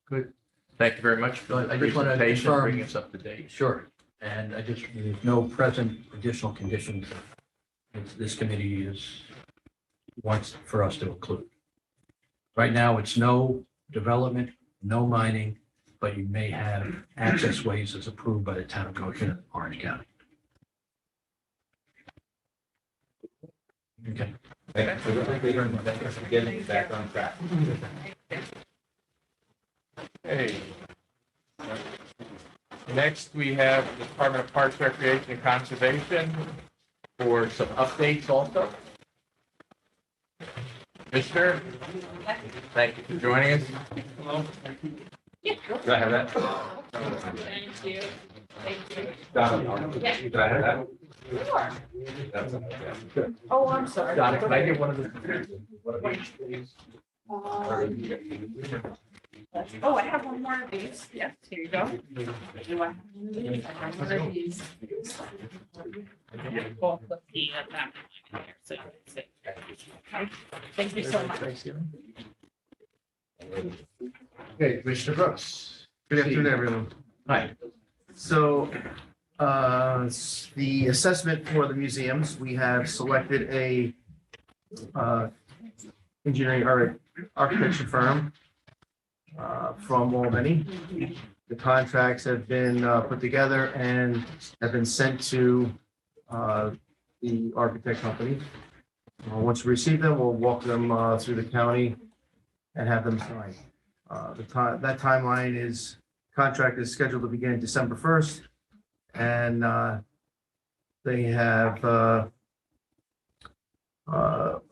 good. Thank you very much for I your just want to presentation, confirm- bringing us up to date. Sure. And there's no present additional conditions that this committee wants for us to include. Right now, it's no development, no mining, but you may have access ways as approved by the town of Goshen and Orange County. Okay. Thank you very much. Thank you for getting back on track. Okay. Next, we have the Department of Parks, Recreation, and Conservation for some updates also. Mister, thank you for joining us. Do I have that? Thank you. Thank you. Do I have that? Sure. That's okay. Oh, I'm sorry. Donna, can I get one of the? Oh, I have one more of these. Yes, here you go. Do I have one of these? I have one of these. Both of the, that one here, so you can see. Okay. Thank you so much. Okay, Commissioner Brooks. Good afternoon, everyone. Hi. So, the assessment for the museums, we have selected a engineering or architecture firm from Albany. The contracts have been put together and have been sent to the architect company. Once we receive them, we'll walk them through the county and have them signed. That timeline is, contract is scheduled to begin December 1st. And they have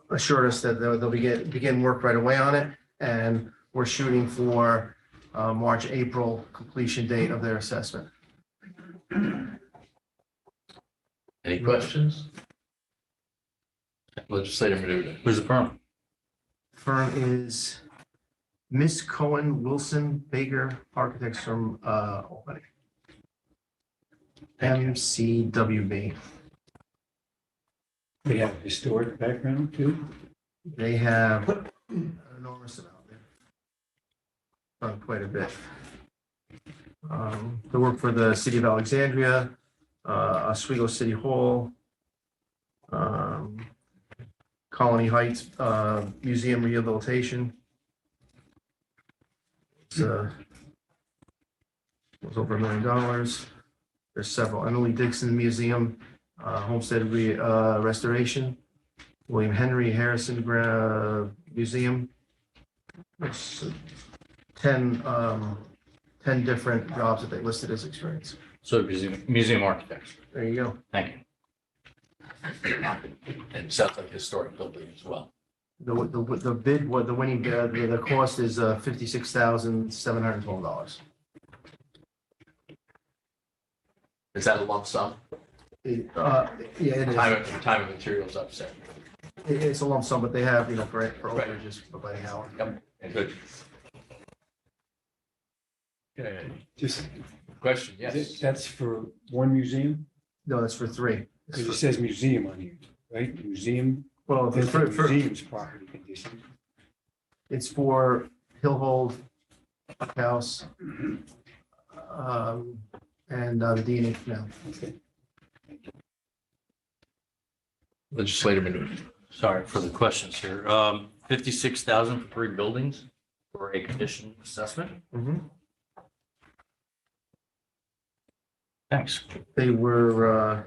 assured us that they'll begin work right away on it. And we're shooting for March, April completion date of their assessment. Any questions? Legislator Menuda. Who's the firm? Firm is Miss Cohen Wilson Baker Architects from Albany. MCWB. They have a historic background too. They have an enormous amount there. Done quite a bit. They work for the city of Alexandria, Oswego City Hall, Colony Heights Museum Rehabilitation. It's it was over $1 million. There's several. Emily Dixon Museum, Homestead Restoration, William Henry Harrison Museum. It's 10 10 different jobs that they listed as experience. So museum architects, There you go. thank you. And sounds like historic building as well. The bid, what the winning, the cost is $56,712. Is that a lump sum? Yeah, it is. Time of materials upset. It's a lump sum, but they have, for Right. overages by the hour. Good. Okay, Just, question, yes. that's for one museum? No, that's for 3. Because it says museum on here, right? Museum, Well, that's the for, museum's property condition. it's for Hillhold House, and the D&H now. Okay. Legislator Manute. Sorry for the questions here. 56,000 for 3 buildings for a condition assessment? Thanks. They were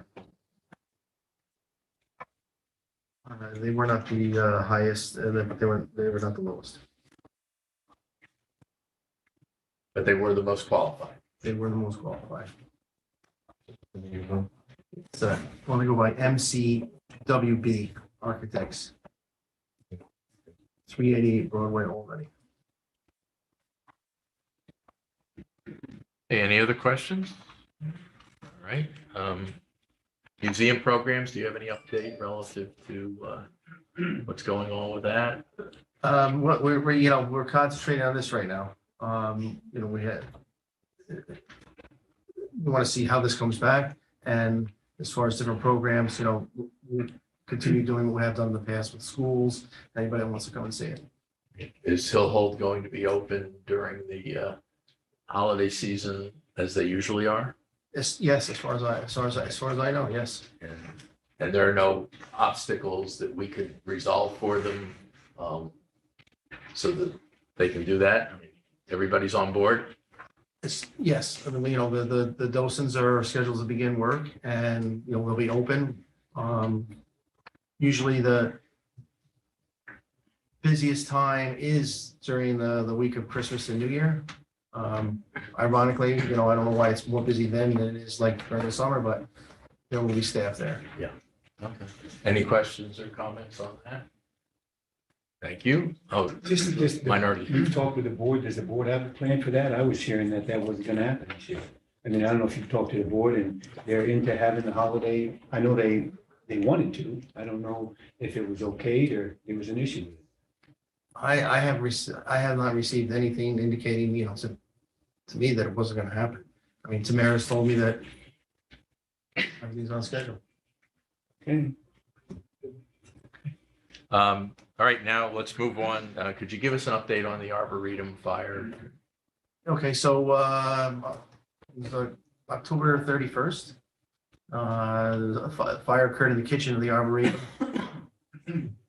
not the highest, but they were not the lowest. But they were the most qualified. They were the most qualified. So I want to go by MCWB Architects. 388 Broadway, Albany. Any other questions? All right. Museum programs, do you have any update relative to what's going on with that? What we're concentrating on this right now. We want to see how this comes back, and as far as different programs, we continue doing what we have done in the past with schools. Anybody that wants to come and see it. Is Hillhold going to be open during the holiday season as they usually are? Yes, as far as I know, yes. And there are no obstacles that we could resolve for them so that they can do that? I mean, everybody's on board? Yes, I mean, the docents are scheduled to begin work, and, they'll be open. Usually the busiest time is during the week of Christmas and New Year. Ironically, I don't know why it's more busy then than it is like during the summer, but there will be staff there. Okay. Any questions or comments on that? Thank you. Oh, Just minority. You've talked with the board. Does the board have a plan for that? I was hearing that wasn't gonna happen this year. I mean, I don't know if you've talked to the board and they're into having the holiday. I know they wanted to. I don't know if it was okayed or there was an issue with it. I have not received anything indicating, to me that it wasn't gonna happen. I mean, Tamara's told me that everything's on schedule. Okay. All right, now let's move on. Could you give us an update on the Arboretum fire? Okay, so October 31st, a fire occurred in the kitchen of the Arboretum.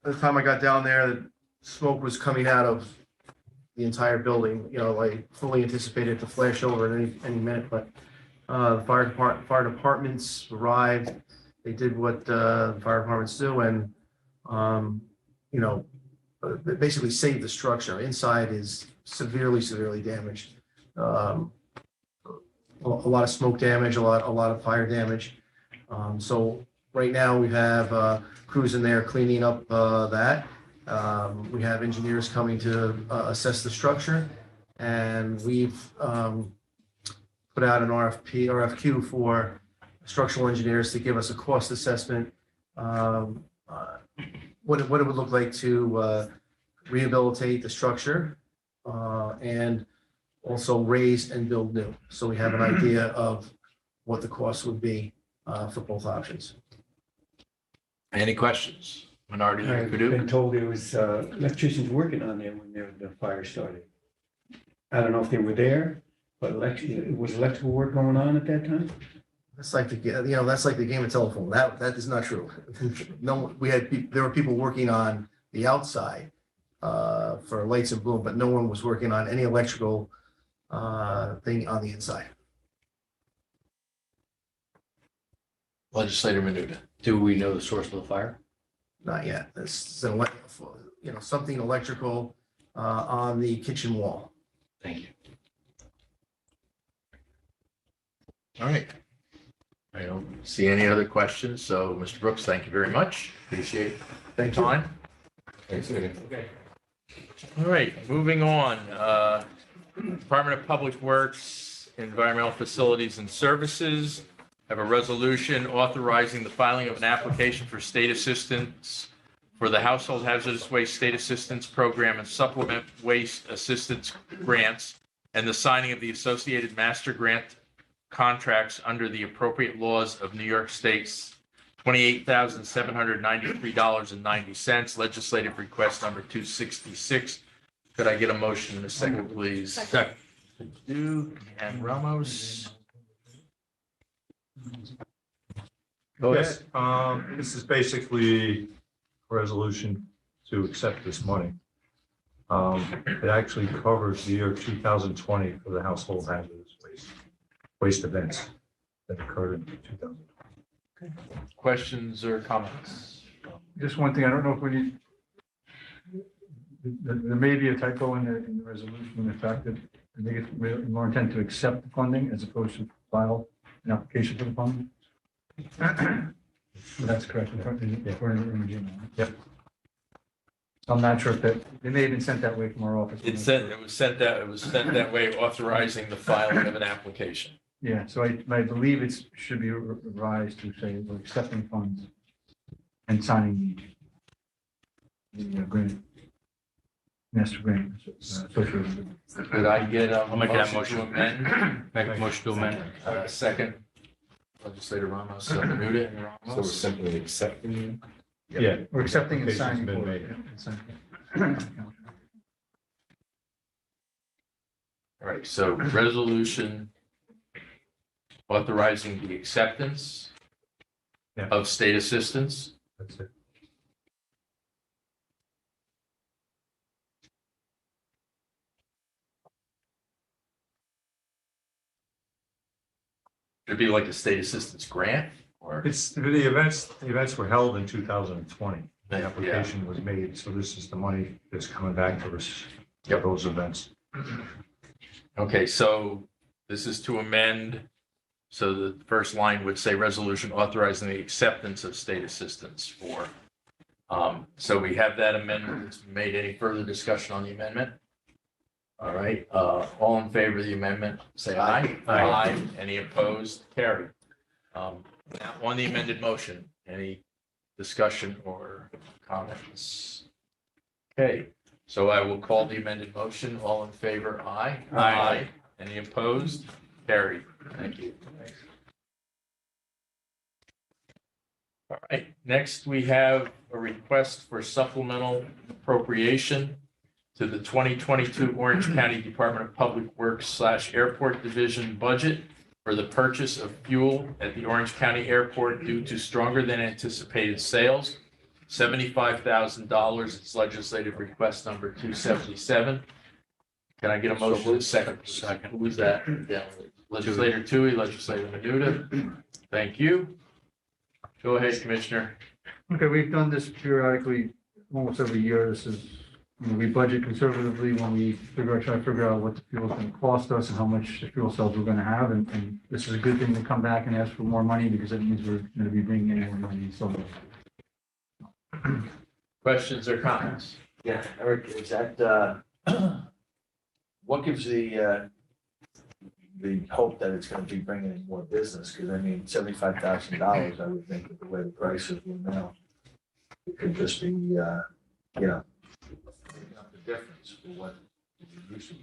By the time I got down there, the smoke was coming out of the entire building. I fully anticipated it to flash over at any minute, but the fire departments arrived. They did what the fire departments do, and basically saved the structure. Inside is severely damaged. A lot of smoke damage, a lot of fire damage. So right now we have crews in there cleaning up that. We have engineers coming to assess the structure, and we've put out an RFQ for structural engineers to give us a cost assessment. What it would look like to rehabilitate the structure and also raise and build new. So we have an idea of what the cost would be for both options. Any questions? Minority I've Purdue? been told there was electricians working on there when the fire started. I don't know if they were there, but was electrical work going on at that time? That's like that's like the game of telephone. That is not true. No, there were people working on the outside for lights and boom, but no one was working on any electrical thing on the inside. Legislator Menuda. Do we know the source of the fire? Not yet. It's something electrical on the kitchen wall. Thank you. All right. I don't see any other questions, so Mr. Brooks, thank you very much. Appreciate the time. Thanks, Ernie. All right, moving on. Department of Public Works, Environmental Facilities and Services have a resolution authorizing the filing of an application for state assistance for the Household Hazardous Waste State Assistance Program and Supplement Waste Assistance Grants and the signing of the associated master grant contracts under the appropriate laws of New York State's $28,793.90, legislative request number 266. Could I get a motion in a second, please? Second. Duke and Ramos. Go Yes, ahead. this is basically a resolution to accept this money. It actually covers the year 2020 for the household hazardous waste events that occurred in 2020. Questions or comments? Just one thing, I don't know if we need, there may be a typo in the resolution, in the fact that I think it's more intent to accept the funding as opposed to file an application for the funding. That's correct. According to Imogene. Yep. I'm not sure if that, they may have been sent that way from our office. It was sent that way, authorizing the filing of an application. Yeah, so I believe it should be revised to say we're accepting funds and signing the grant, master grant. Social. Could I get a I'll make that motion to motion. amend? Make a motion to amend. Second, Legislator Ramos, Menuda and So we're Ramos. simply accepting. Yeah. We're accepting and Application's signing. been for it. made. Yeah, and signing. All right, so resolution authorizing the acceptance Yeah. of state assistance. That's it. Should it be like a state assistance grant or? It's, the events were held in 2020. The Yeah. application was made, so this is the money that's coming back to us for those events. Okay, so this is to amend. So the first line would say resolution authorizing the acceptance of state assistance for. So we have that amendment. It's made. Any further discussion on the amendment? All right, all in favor of the amendment, say aye. Aye. Any opposed? Carried. Now, on the amended motion, any discussion or comments? Okay, so I will call the amended motion. All in favor, aye. Aye. Any opposed? Carried. Thank you. All right, next we have a request for supplemental appropriation to the 2022 Orange County Department of Public Works / Airport Division budget for the purchase of fuel at the Orange County Airport due to stronger than anticipated sales. $75,000. It's legislative request number 277. Can I get a motion? Second. Second. Who was that? Yeah. Legislator Tui, Legislator Menuda. Thank you. Go ahead, Commissioner. Okay, we've done this periodically, almost every year. This is, we budget conservatively when we try to figure out what the fuel is going to cost us and how much the fuel cells we're going to have. And this is a good thing to come back and ask for more money because it means we're going to be bringing in more money. So Questions or comments? Yeah, Eric, is that, what gives the hope that it's gonna be bringing in more business? Because I mean, $75,000, I would think with the way the prices are now, it could just be, you know, making up the difference for what it used to be.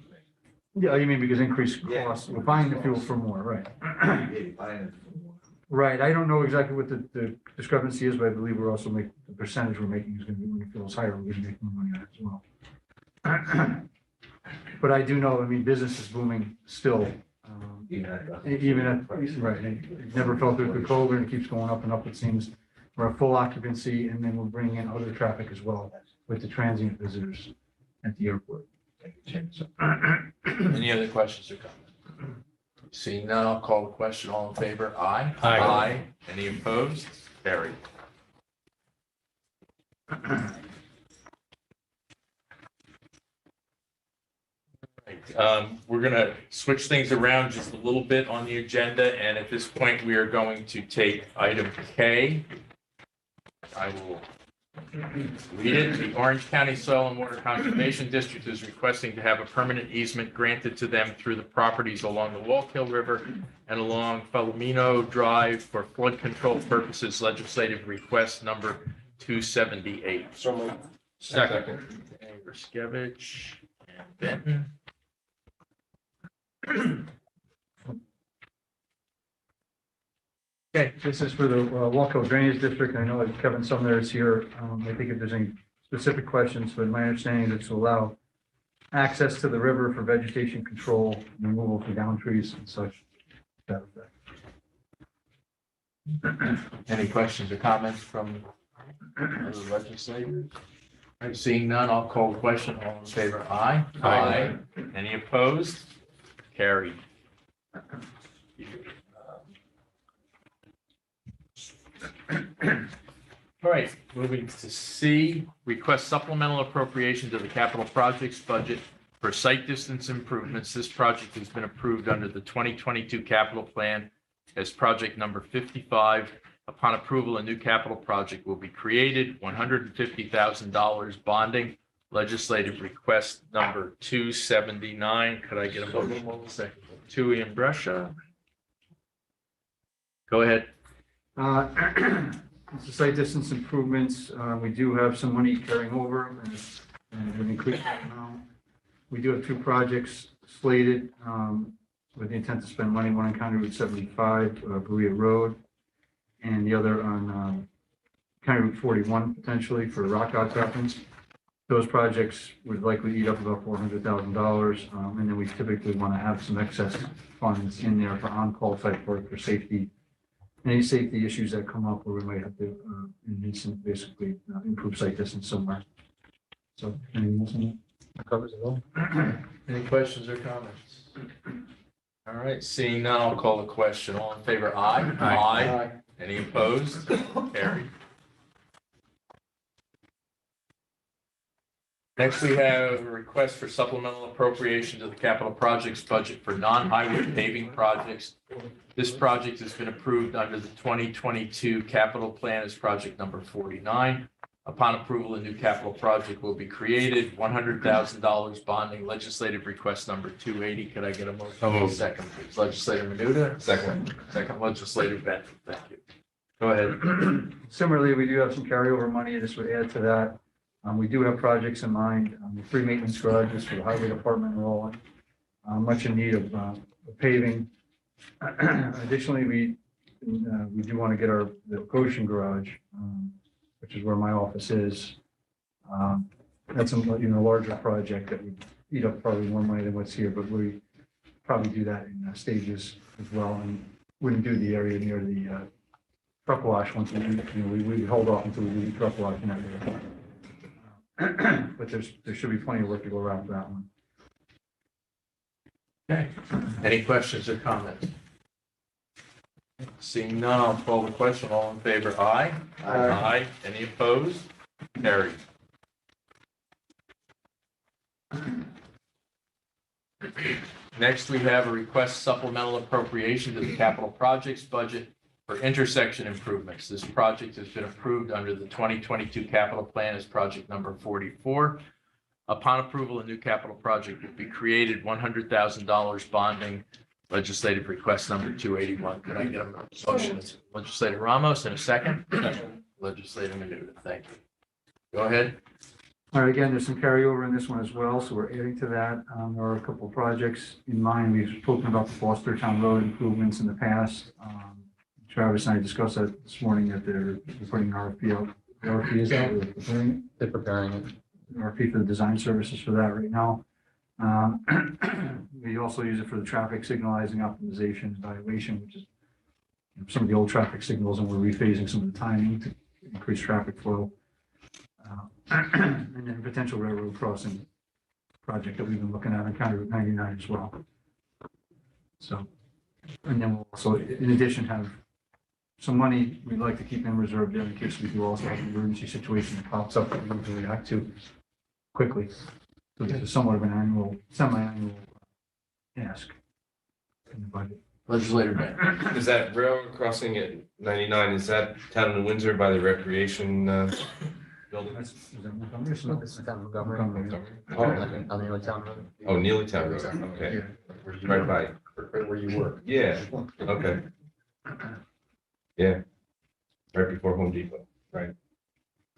yeah, you mean because increased Yeah. costs, we're buying the fuel for more, right? Yeah, you're buying it for more. Right, I don't know exactly what the discrepancy is, but I believe we're also making, the percentage we're making is gonna be, when the fuel's higher, we're gonna make more money on it as well. But I do know, I mean, business is booming still. Even at the- Even at, right, it never fell through COVID, and it keeps going up and up, it seems. We're at full occupancy, and then we're bringing in other traffic as well with the transient visitors at the airport. So, Any other questions or comments? Seeing none, I'll call the question. All in favor? Aye. Aye. Any opposed? Carried. Right. We're going to switch things around just a little bit on the agenda, and at this point, we are going to take item K. I will read it. The Orange County Soil and Water Conservation District is requesting to have a permanent easement granted to them through the properties along the Wallkill River and along Palomino Drive for flood control purposes. Legislative request number 278. So moved. Second. Ruskevich and Benton. Okay, this is for the Walco Drainage District. I know that Kevin Sumner is here. I think if there's any specific questions, but my understanding is to allow access to the river for vegetation control, and removal of down trees and such. That effect. Any questions or comments from other legislators? All right, seeing none, I'll call the question. All in favor, aye. Aye. Any opposed? Carried. All right, moving to C, request supplemental appropriation to the capital projects budget for site distance improvements. This project has been approved under the 2022 capital plan as project number 55. Upon approval, a new capital project will be created, $150,000 bonding. Legislative request number 279. Could I get a motion? Second. Tui and Brescia. Go ahead. It's the site distance improvements. We do have some money carrying over and we've increased that amount. We do have two projects slated with the intent to spend money, one on County Route 75, Berea Road, and the other on County Route 41, potentially for rock outcroppings. Those projects would likely eat up about $400,000. And then we typically want to have some excess funds in there for on-call type work for safety. Any safety issues that come up where we might have to, in an instant, basically improve site distance somewhere. So, anything else on that? Covers it all. Any questions or comments? All right, seeing none, I'll call the question. All in favor, aye. Aye. Any opposed? Carried. Next, we have a request for supplemental appropriation to the capital projects budget for non-highway paving projects. This project has been approved under the 2022 capital plan as project number 49. Upon approval, a new capital project will be created, $100,000 bonding. Legislative request number 280. Could I get a motion? So moved. Second, please. Legislator Menuda. Second. Second, Legislator Benton. Thank you. Go ahead. Similarly, we do have some carryover money. This would add to that. We do have projects in mind. The 3 maintenance garages for the highway department are all much in need of paving. Additionally, we do want to get the Goshen garage, which is where my office is. That's a larger project that would eat up probably more money than what's here, but we probably do that in stages as well, and wouldn't do the area near the truck wash once we hold off until we do the truck wash in that area. But there should be plenty of work to go around for that one. Okay. Any questions or comments? Seeing none, I'll call the question. All in favor, aye. Aye. Any opposed? Carried. Next, we have a request supplemental appropriation to the capital projects budget for intersection improvements. This project has been approved under the 2022 capital plan as project number 44. Upon approval, a new capital project will be created, $100,000 bonding. Legislative request number 281. Could I get a motion? Legislator Ramos in a second. Legislator Menuda. Thank you. Go ahead. All right, again, there's some carryover in this one as well, so we're adding to that. There are a couple of projects in mind. We've spoken about the Foster Town Road improvements in the past. Travis and I discussed that this morning, that they're putting RFP out. The RFP is out, they're preparing it. RFP for the design services for that right now. We also use it for the traffic signalizing optimization evaluation, which is some of the old traffic signals, and we're rephasing some of the timing to increase traffic flow. And then a potential railroad crossing project that we've been looking at on County Route 99 as well. So, and then we'll also, in addition, have some money we'd like to keep in reserve there in case we do also have an emergency situation that pops up that we need to react to quickly. So this is somewhat of an semi-annual ask in the budget. Legislator Bennett. Is that railroad crossing at 99, is that town of Windsor by the recreation building? Is that Montgomery or something? It's the town of Montgomery. Oh, On the Neely Town Road. oh, Neely Town Road, okay, right by, Right where you work. yeah, okay. Yeah, right before Home Depot.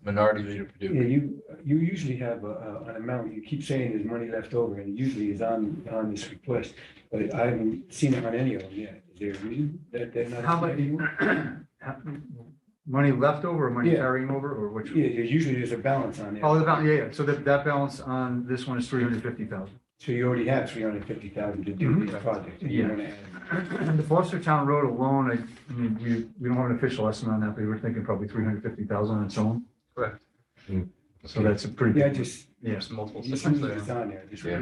Minority Leader Yeah, Paducah. you usually have an amount, you keep saying there's money left over, and it usually is on this request, but I haven't seen it on any of them yet. Is there a reason that they're not? How much, money left over or money Yeah. carrying over or which? Yeah, usually there's a balance on there. Oh, the balance, yeah, yeah. So that balance on this one is 350,000. So you already have 350,000 to do these projects. and you Yeah. wanna add- The Foster Town Road alone, I mean, we don't have an official estimate on that, but we were thinking probably 350,000 on its own. Correct. So that's a pretty. Yeah, big- just, Yeah, There's multiple just systems leave there. this on there. Just- Yeah. I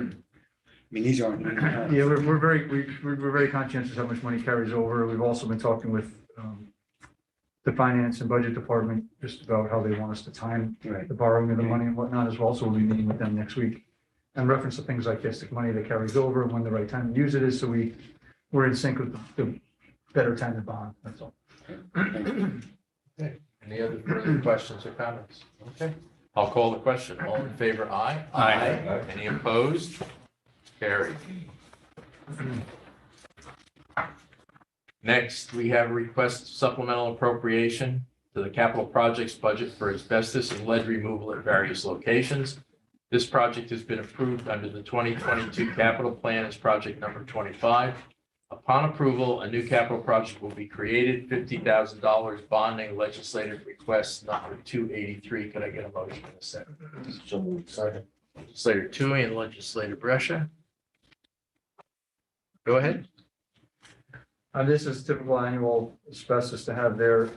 mean, these aren't. yeah, we're very conscientious how much money carries over. We've also been talking with the finance and budget department just about how they want us to time Right. the borrowing of the money and whatnot as well. So we'll be meeting with them next week and reference to things like this, the money that carries over and when the right time to use it is. So we're in sync with the better time to bond. That's all. Any other further questions or comments? Okay, I'll call the question. All in favor, aye? Aye. Any opposed? Carried. Next, we have a request supplemental appropriation to the capital projects budget for asbestos and lead removal at various locations. This project has been approved under the 2022 capital plan as project number 25. Upon approval, a new capital project will be created, $50,000 bonding legislative request number 283. Could I get a motion in a second? So moved. Second. Legislator Tui and Legislator Brescia. Go ahead. This is typical annual asbestos to have their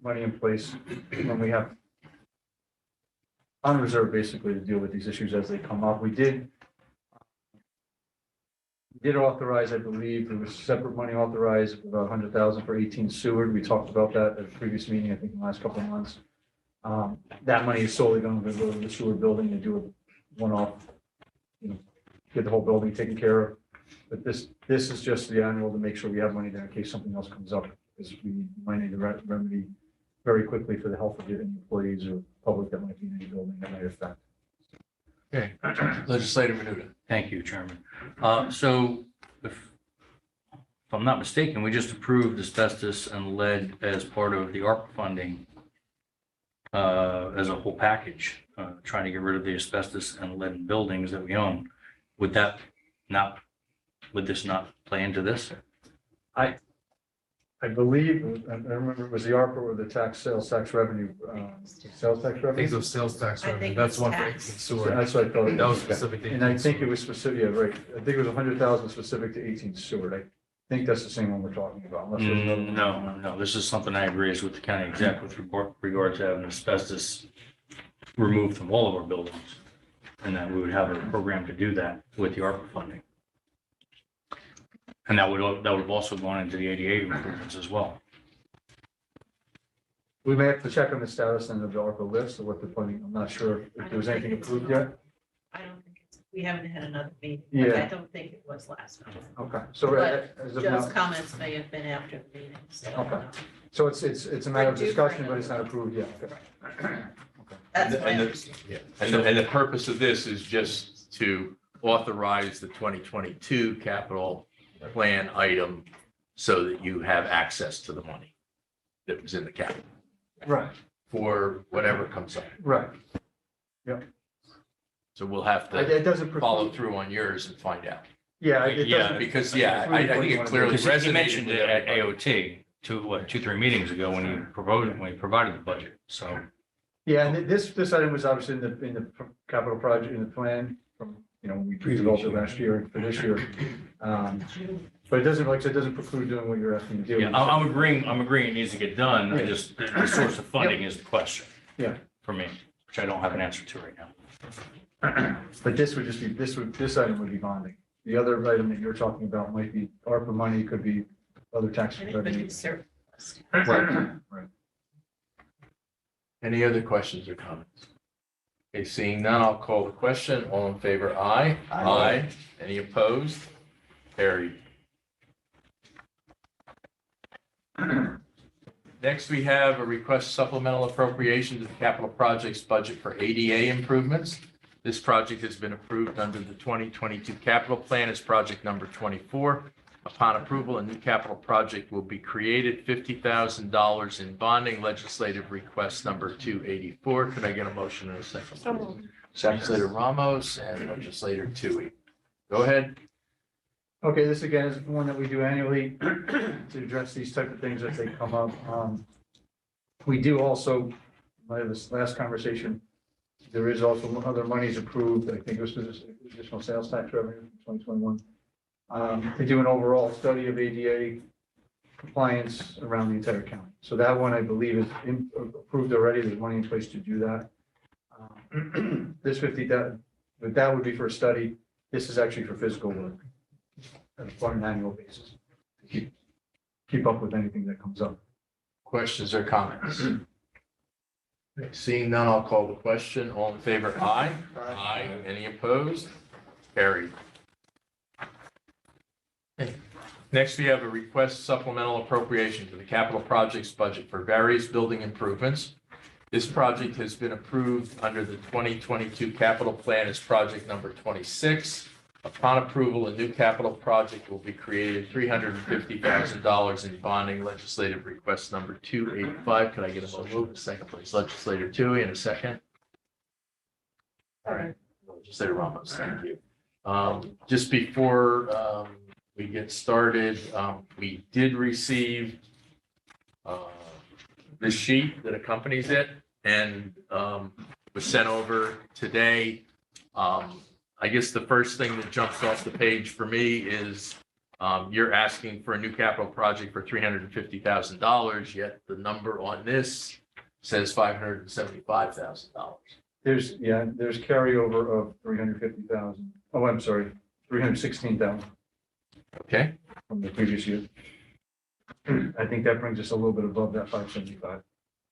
money in place when we have on reserve basically to deal with these issues as they come up. We did authorize, I believe, there was separate money authorized of about 100,000 for 18 Seward. We talked about that at a previous meeting, I think in the last couple of months. That money is solely going to go to the Seward building and do a one-off, get the whole building taken care of. But this is just the annual to make sure we have money there in case something else comes up, because we might need to remedy very quickly for the health of the employees or public that might be in any building that might affect. Okay. Legislator Menuda. Thank you, Chairman. So if I'm not mistaken, we just approved asbestos and lead as part of the ARPA funding as a whole package, trying to get rid of the asbestos and lead in buildings that we own. Would this not play into this? I believe, I remember it was the ARPA or the sales tax revenue, sales tax I think revenue. it was sales tax I revenue. think That's it's one for tax. 18 sewer. That's what I thought. That was specific to. And I 18 think it sewer. was specific, yeah, right. I think it was 100,000 specific to 18 Seward. I think that's the same one we're talking about. unless there's another- No, this is something I agree with the county exec with regard to having asbestos removed from all of our buildings. And that we would have a program to do that with the ARPA funding. And that would have also gone into the ADA improvements as well. We may have to check on the status and the ARPA list of what the funding, I'm not sure if there was anything approved yet. I don't think we haven't had another meeting. but Yeah. I don't think it was last month. Okay, so But as of Joe's now, comments may have been after the meeting, so. Okay. so it's a matter of Or do discussion, bring but it it's up. not approved yet. Okay. That's And my the- understanding. And the purpose of this is just to authorize the 2022 capital plan item so that you have access to the money that was in the capital Right, for whatever comes up. right. So we'll have to It doesn't follow preclude, through on yours and find out. yeah, it Yeah. doesn't. Because, yeah, I think it clearly Because you resonated mentioned with it at everybody. AOT 3 meetings ago when you provided the budget. So Yeah, and this item was obviously in the capital project, in the plan from, we developed it last year for this year. But it doesn't, like I said, it doesn't preclude doing what you're asking to do. yeah, I'm agreeing it needs to get done. I just, the source of funding is the question. Yeah. For me, which I don't have an answer to right now. But this would just be, this item would be bonding. The other item that you're talking about might be ARPA money, could be other tax And it would be revenue. surplus. Right. Any other questions or comments? Okay, seeing none, I'll call the question. All in favor, aye. Aye. Any opposed? Carried. Next, we have a request supplemental appropriation to the capital projects budget for ADA improvements. This project has been approved under the 2022 capital plan as project number 24. Upon approval, a new capital project will be created, $50,000 in bonding, legislative request number 284. Could I get a motion in a second? Legislator Ramos and Legislator Tui. Go ahead. Okay, this again is one that we do annually to address these type of things as they come up. We do also, by this last conversation, there is also other monies approved. I think it was for this additional sales tax revenue in 2021. To do an overall study of ADA compliance around the entire county. So that one, I believe, is approved already. There's money in place to do that. This 50,000, but that would be for a study. This is actually for physical work on an annual basis. To keep up with anything that comes up. Questions or comments? Seeing none, I'll call the question. All in favor, aye. Aye. Any opposed? Carried. Next, we have a request supplemental appropriation to the capital projects budget for various building improvements. This project has been approved under the 2022 capital plan as project number 26. Upon approval, a new capital project will be created, $350,000 in bonding, legislative request number 285. Could I get a motion? Second, please. Legislator Tui, in a second. All right. Legislator Ramos, thank you. Just before we get started, we did receive the sheet that accompanies it and was sent over today. I guess the first thing that jumps off the page for me is you're asking for a new capital project for $350,000, yet the number on this says $575,000. There's carryover of 350,000. Oh, I'm sorry, 316,000 Okay, from the previous year. I think that brings us a little bit above that 575,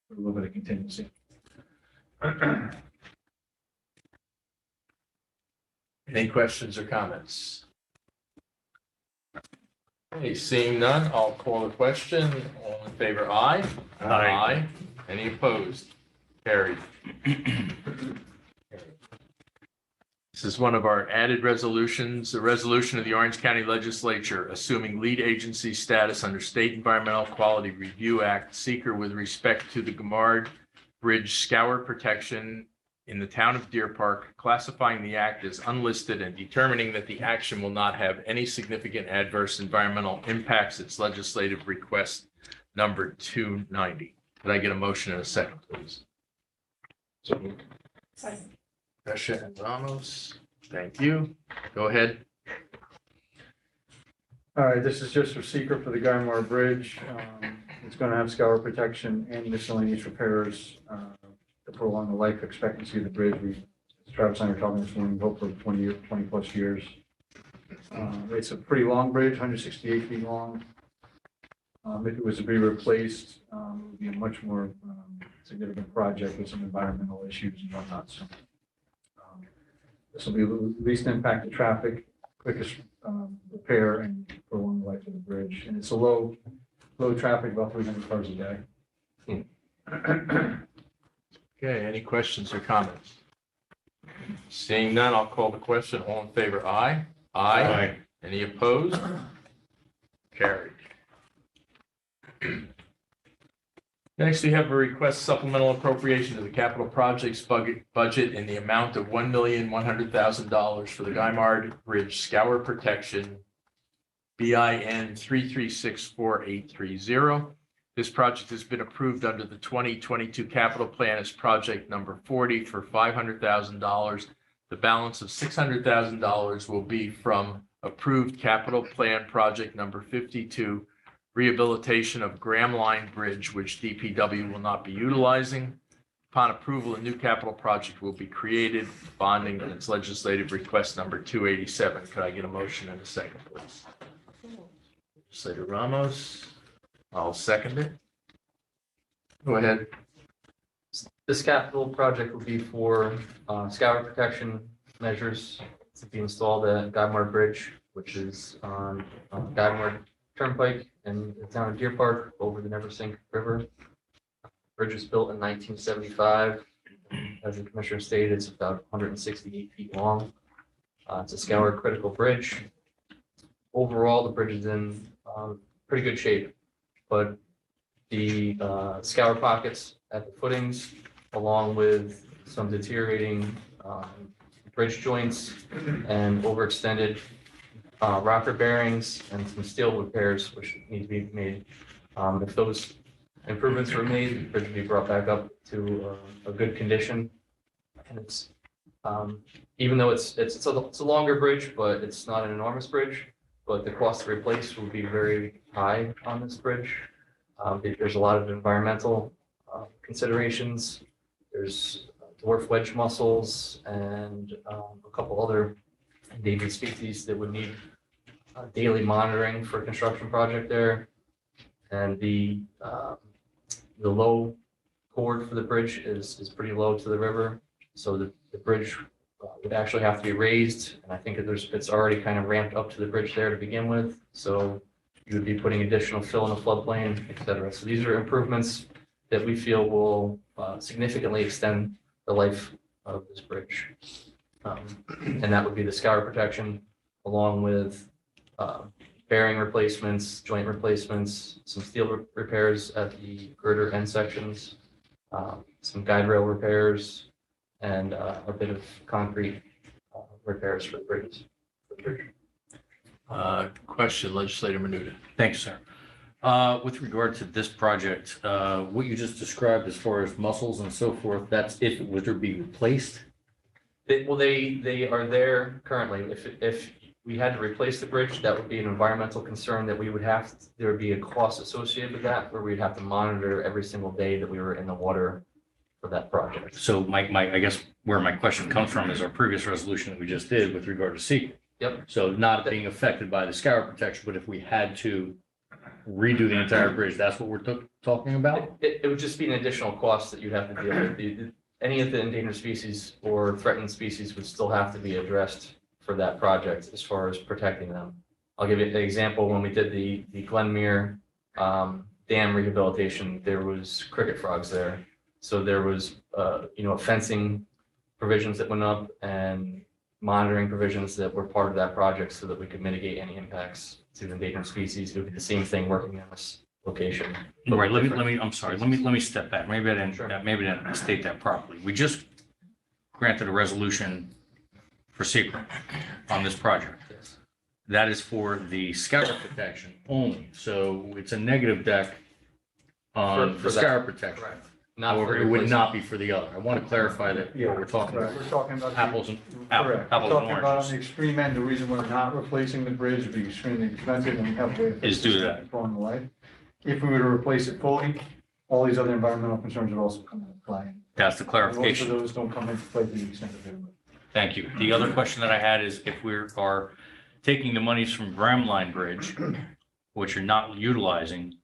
with a little bit of contingency. any questions or comments? Okay, seeing none, I'll call the question. All in favor, aye. Aye. Any opposed? Carried. This is one of our added resolutions, a resolution of the Orange County Legislature assuming lead agency status under State Environmental Quality Review Act, seeker with respect to the Gamard Bridge scour protection in the town of Deer Park, classifying the act as unlisted and determining that the action will not have any significant adverse environmental impacts. Its legislative request number 290. Could I get a motion in a second, please? Russia and Ramos, thank you. Go ahead. All right, this is just for seeker for the Guymore Bridge. It's going to have scour protection and miscellaneous repairs to prolong the life expectancy of the bridge. Travis and I were talking this morning, hope for 20 plus years. It's a pretty long bridge, 168 feet long. If it was to be replaced, it would be a much more significant project with some environmental issues and whatnot. So this will be the least impact to traffic, quickest repair, and prolong the life of the bridge. And it's a low traffic, about 300 cars a day. Okay, any questions or comments? Seeing none, I'll call the question. All in favor, aye. Aye. Any opposed? Carried. Next, we have a request supplemental appropriation to the capital projects budget in the amount of $1,100,000 for the Guymard Bridge scour protection, BIN 3364830. This project has been approved under the 2022 capital plan as project number 40 for $500,000. The balance of $600,000 will be from approved capital plan project number 52, rehabilitation of Graham Line Bridge, which DPW will not be utilizing. Upon approval, a new capital project will be created, bonding, and its legislative request number 287. Could I get a motion in a second, please? Legislator Ramos, I'll second it. Go ahead. This capital project will be for scour protection measures to be installed at Guymore Bridge, which is on Guymore Turnpike in the town of Deer Park over the Neversink River. Bridge was built in 1975. As the commissioner stated, it's about 168 feet long. It's a scour critical bridge. Overall, the bridge is in pretty good shape, but the scour pockets at the footings, along with some deteriorating bridge joints and overextended rocker bearings and some steel repairs which need to be made. If those improvements were made, the bridge would be brought back up to a good condition. And it's even though it's a longer bridge, but it's not an enormous bridge. But the cost to replace will be very high on this bridge. There's a lot of environmental considerations. There's dwarf wedge mussels and a couple other endangered species that would need daily monitoring for a construction project there. And the low chord for the bridge is pretty low to the river. So the bridge would actually have to be raised. And I think it's already kind of ramped up to the bridge there to begin with. So you would be putting additional fill in the floodplain, et cetera. So these are improvements that we feel will significantly extend the life of this bridge. And that would be the scour protection along with bearing replacements, joint replacements, some steel repairs at the girder end sections, some guide rail repairs, and a bit of concrete repairs for the bridges. Question, Legislator Menuda. Thanks, sir. With regard to this project, what you just described as far as muscles and so forth, that's if it was to be replaced? They are there currently. If we had to replace the bridge, that would be an environmental concern that we would have, there would be a cost associated with that, where we'd have to monitor every single day that we were in the water for that project. So I guess where my question comes from is our previous resolution that we just did with regard to secret. Yep. So not being affected by the scour protection, but if we had to redo the entire bridge, that's what we're talking about? It would just be an additional cost that you'd have to deal with. Any of the endangered species or threatened species would still have to be addressed for that project as far as protecting them. I'll give you an example. When we did the Glenmere dam rehabilitation, there was cricket frogs there. So there was, fencing provisions that went up and monitoring provisions that were part of that project so that we could mitigate any impacts to endangered species. It would be the same thing working on this location. All right, let me step back. Maybe I didn't state that properly. We just granted a resolution for secret on this project. Yes. That is for the scour protection only. So it's a negative deck on For the that. scour protection. Right. Not for However, it would replacement. not be for the other. I want to clarify that what we're talking about. We're talking about. Apples and Correct. We're apples and talking about on oranges. the extreme end, the reason we're not replacing the bridge would be extremely expensive and we have to. Is due to that. Along the way. If we were to replace it fully, all these other environmental concerns would also come into play. That's the And clarification. most of those don't come into play to the extent that they would. Thank you. The other question that I had is if we are taking the monies from Gramline Bridge, which you're not utilizing,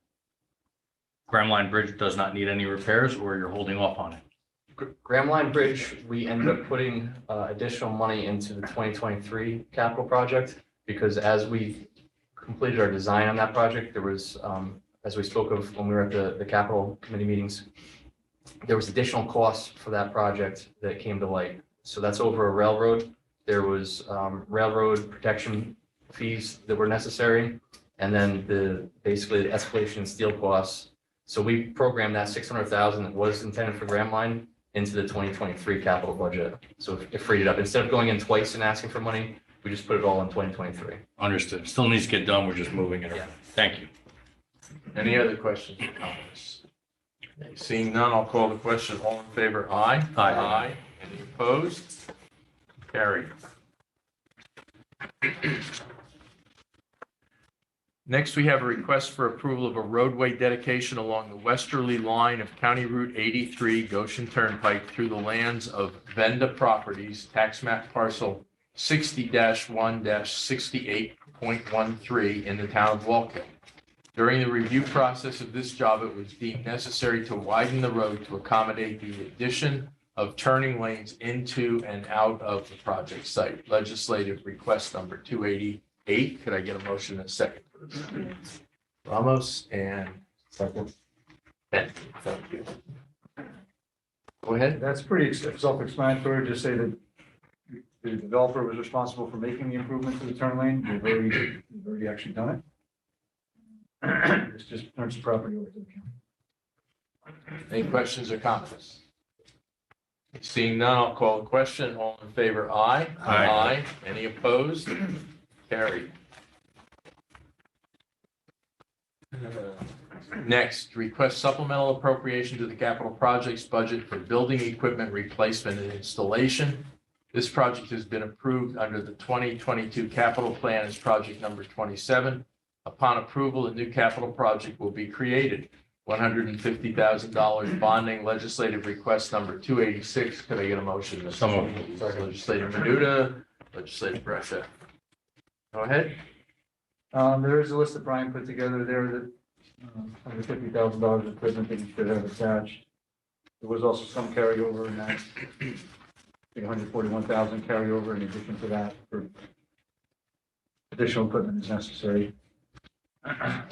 Gramline Bridge does not need any repairs or you're holding off on it? Gramline Bridge, we ended up putting additional money into the 2023 capital project because as we completed our design on that project, there was, as we spoke of when we were at the capital committee meetings, there was additional costs for that project that came to light. So that's over a railroad. There was railroad protection fees that were necessary. And then basically the escalation in steel costs. So we programmed that 600,000 that was intended for Gramline into the 2023 capital budget. So it freed it up. Instead of going in twice and asking for money, we just put it all in 2023. Understood. Still needs to get done. We're just moving it. Yeah. around. Thank you. Any other questions or comments? Seeing none, I'll call the question. All in favor, aye? Aye. Any opposed? Carried. Next, we have a request for approval of a roadway dedication along the westerly line of County Route 83 Goshen Turnpike through the lands of Venda Properties, tax map parcel 60-1-68.13 in the town of Walk Hill. During the review process of this job, it was deemed necessary to widen the road to accommodate the addition of turning lanes into and out of the project site. Legislative request number 288. Could I get a motion in a second? Ramos and second. Ben, thank you. Go ahead. That's pretty self-explanatory, just say that the developer was responsible for making the improvement to the turn lane. We've already actually done it. It's just turns the property over to the county. Any questions or comments? Seeing none, I'll call the question. All in favor, aye. Aye. Any opposed? Carried. Next, request supplemental appropriation to the capital projects budget for building equipment replacement and installation. This project has been approved under the 2022 capital plan as project number 27. Upon approval, a new capital project will be created. $150,000 bonding legislative request number 286. Could I get a motion? Mr. So moved. Legislator Menuda, Legislator Brescia. Go ahead. There is a list that Brian put together there that $150,000 of equipment that you should have attached. There was also some carryover in that. I think 141,000 carryover in addition to that for additional equipment is necessary. How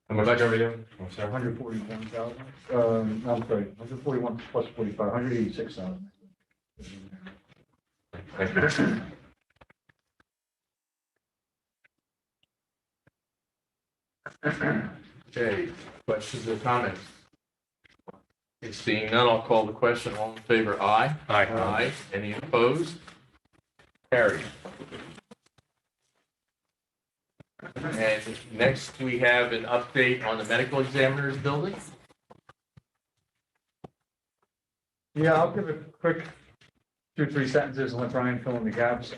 much are we doing? I'm sorry. 141,000, I'm sorry, 141 plus 45, 186,000. Thank you. Okay, questions or comments? Seeing none, I'll call the question. All in favor, aye. Aye. Any opposed? Carried. And next, we have an update on the medical examiner's building. Yeah, I'll give a quick 2-3 sentences and let Brian fill in the gaps.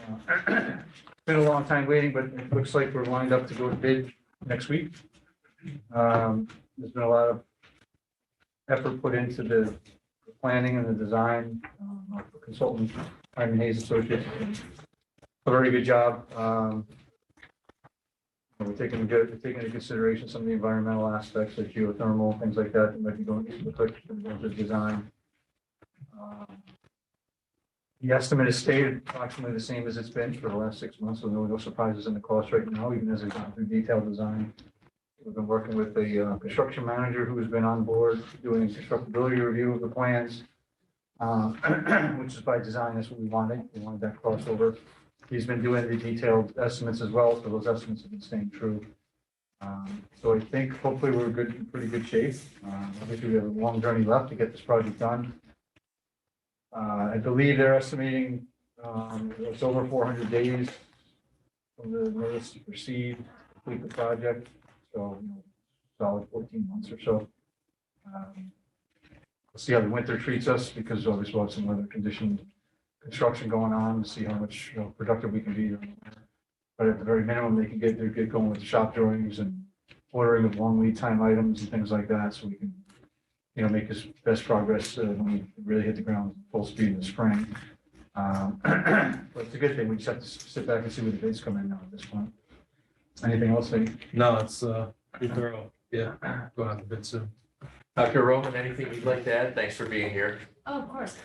Been a long time waiting, but it looks like we're lined up to go to bid next week. There's been a lot of effort put into the planning and the design. Our consultant, Hyman Hayes Associates, a very good job. We're taking into consideration some of the environmental aspects like geothermal, things like that might be going into the design. The estimate is stated approximately the same as it's been for the last 6 months, so no surprises in the cost right now, even as we've gone through detailed design. We've been working with the construction manager who has been on board doing a constructability review of the plans, which is by design, that's what we wanted. We wanted that crossover. He's been doing the detailed estimates as well, so those estimates have been staying true. So I think hopefully we're in pretty good shape. Obviously, we have a long journey left to get this project done. I believe they're estimating it's over 400 days from the notice to proceed, complete the project. So, solid 14 months or so. We'll see how the winter treats us because obviously we'll have some other construction going on to see how much productive we can be. But at the very minimum, they can get going with the shop drawings and ordering of long lead time items and things like that, so we can, make as best progress when we really hit the ground full speed in the spring. But it's a good thing. We just have to sit back and see where the bids come in now at this point. Anything else? No, it's pretty thorough. Yeah, going out to bid soon. Dr. Roman, anything you'd like to add? Thanks for being here. Oh, of course.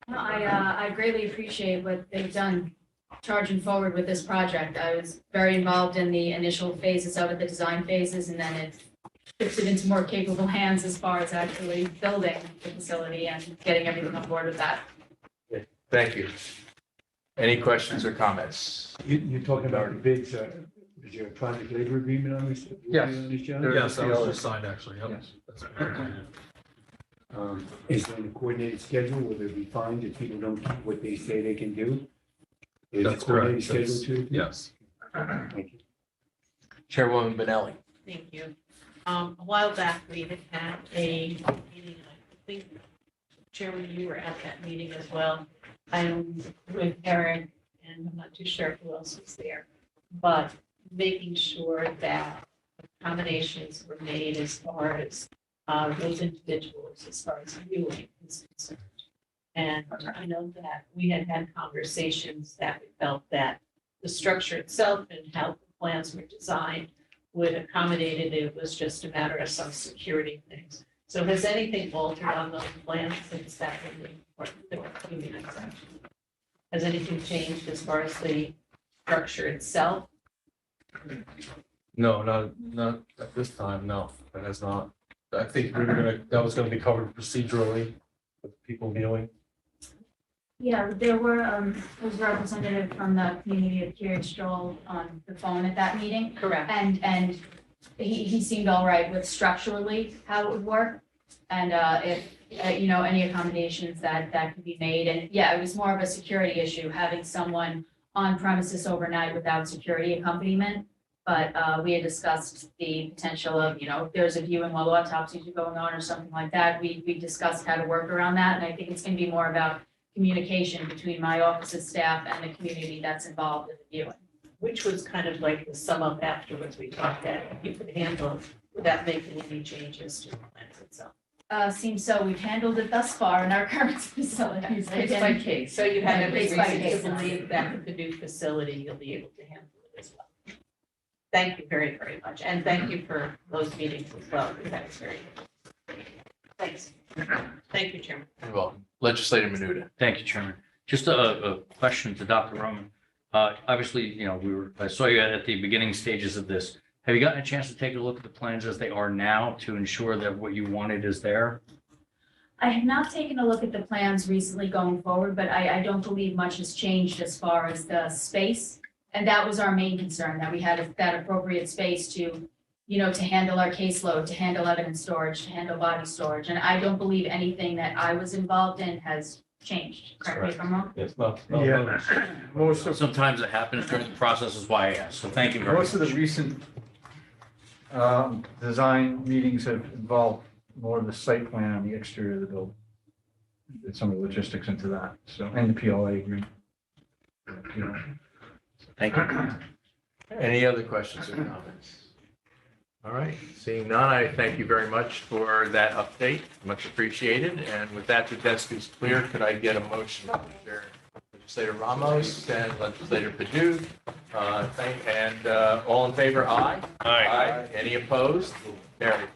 No, I greatly appreciate what they've done charging forward with this project. I was very involved in the initial phases of it, the design phases, and then it shifted into more capable hands as far as actually building the facility and getting everything on board with that. Thank you. Any questions or comments? You're talking about the bids, is there a project labor agreement on this? Yes. On this job? Yes, that was just signed actually. Yep. Yes. That's Is there a coordinated schedule? Will there be fines if people don't do what they say they can do? Is it That's coordinated correct. schedule too? Yes. Thank you. Chairwoman Benelli. Thank you. A while back, we had a meeting, I think, Chairman, you were at that meeting as well. I'm with Eric, and I'm not too sure who else was there, but making sure that accommodations were made as far as those individuals, as far as viewing is concerned. And I know that we had conversations that we felt that the structure itself and how the plans were designed would accommodate it. It was just a matter of some security things. So has anything altered on those plans since that meeting or the meeting? Has anything changed as far as the structure itself? No, not at this time, no, that has not. I think that was gonna be covered procedurally with people viewing. Yeah, there was a representative from the community of Cured Stroll on the phone at that meeting. Correct. And he seemed all right with structurally how it would work. And if, any accommodations that could be made. And yeah, it was more of a security issue, having someone on premises overnight without security accompaniment. But we had discussed the potential of, if there's a viewing while autopsies are going on or something like that. We discussed how to work around that. And I think it's going to be more about communication between my office's staff and the community that's involved in the viewing. Which was kind of like the sum up afterwards we talked at, you could handle it without making any changes to the plans itself. Seems so. We've handled it thus far in our current facilities. Case by case, so you have every Case by reason case. to believe that with the new facility, you'll be able to handle it as well. Thank you very, very much, and thank you for those meetings as well, because that was very good. Thanks. Thank you, Chairman. You're welcome. Legislator Menuda. Thank you, Chairman. Just a question to Dr. Roman. Obviously, I saw you at the beginning stages of this. Have you gotten a chance to take a look at the plans as they are now to ensure that what you wanted is there? I have not taken a look at the plans recently going forward, but I don't believe much has changed as far as the space. And that was our main concern, that we had that appropriate space to, to handle our caseload, to handle evidence storage, to handle body storage. And I don't believe anything that I was involved in has changed. Correct me if I'm wrong. Yes, no. Yeah. Most of, Sometimes it happens during the process, is why I asked. So thank you very much. most of the recent design meetings have involved more of the site plan on the exterior of the building. And some of the logistics into that, so, and the PLA agreement. Thank you. Any other questions or comments? All right, seeing none, I thank you very much for that update. Much appreciated. And with that, the desk is clear. Could I get a motion to adjourn? Legislator Ramos and Legislator Padu. All in favor, aye? Aye. Any opposed? Carried.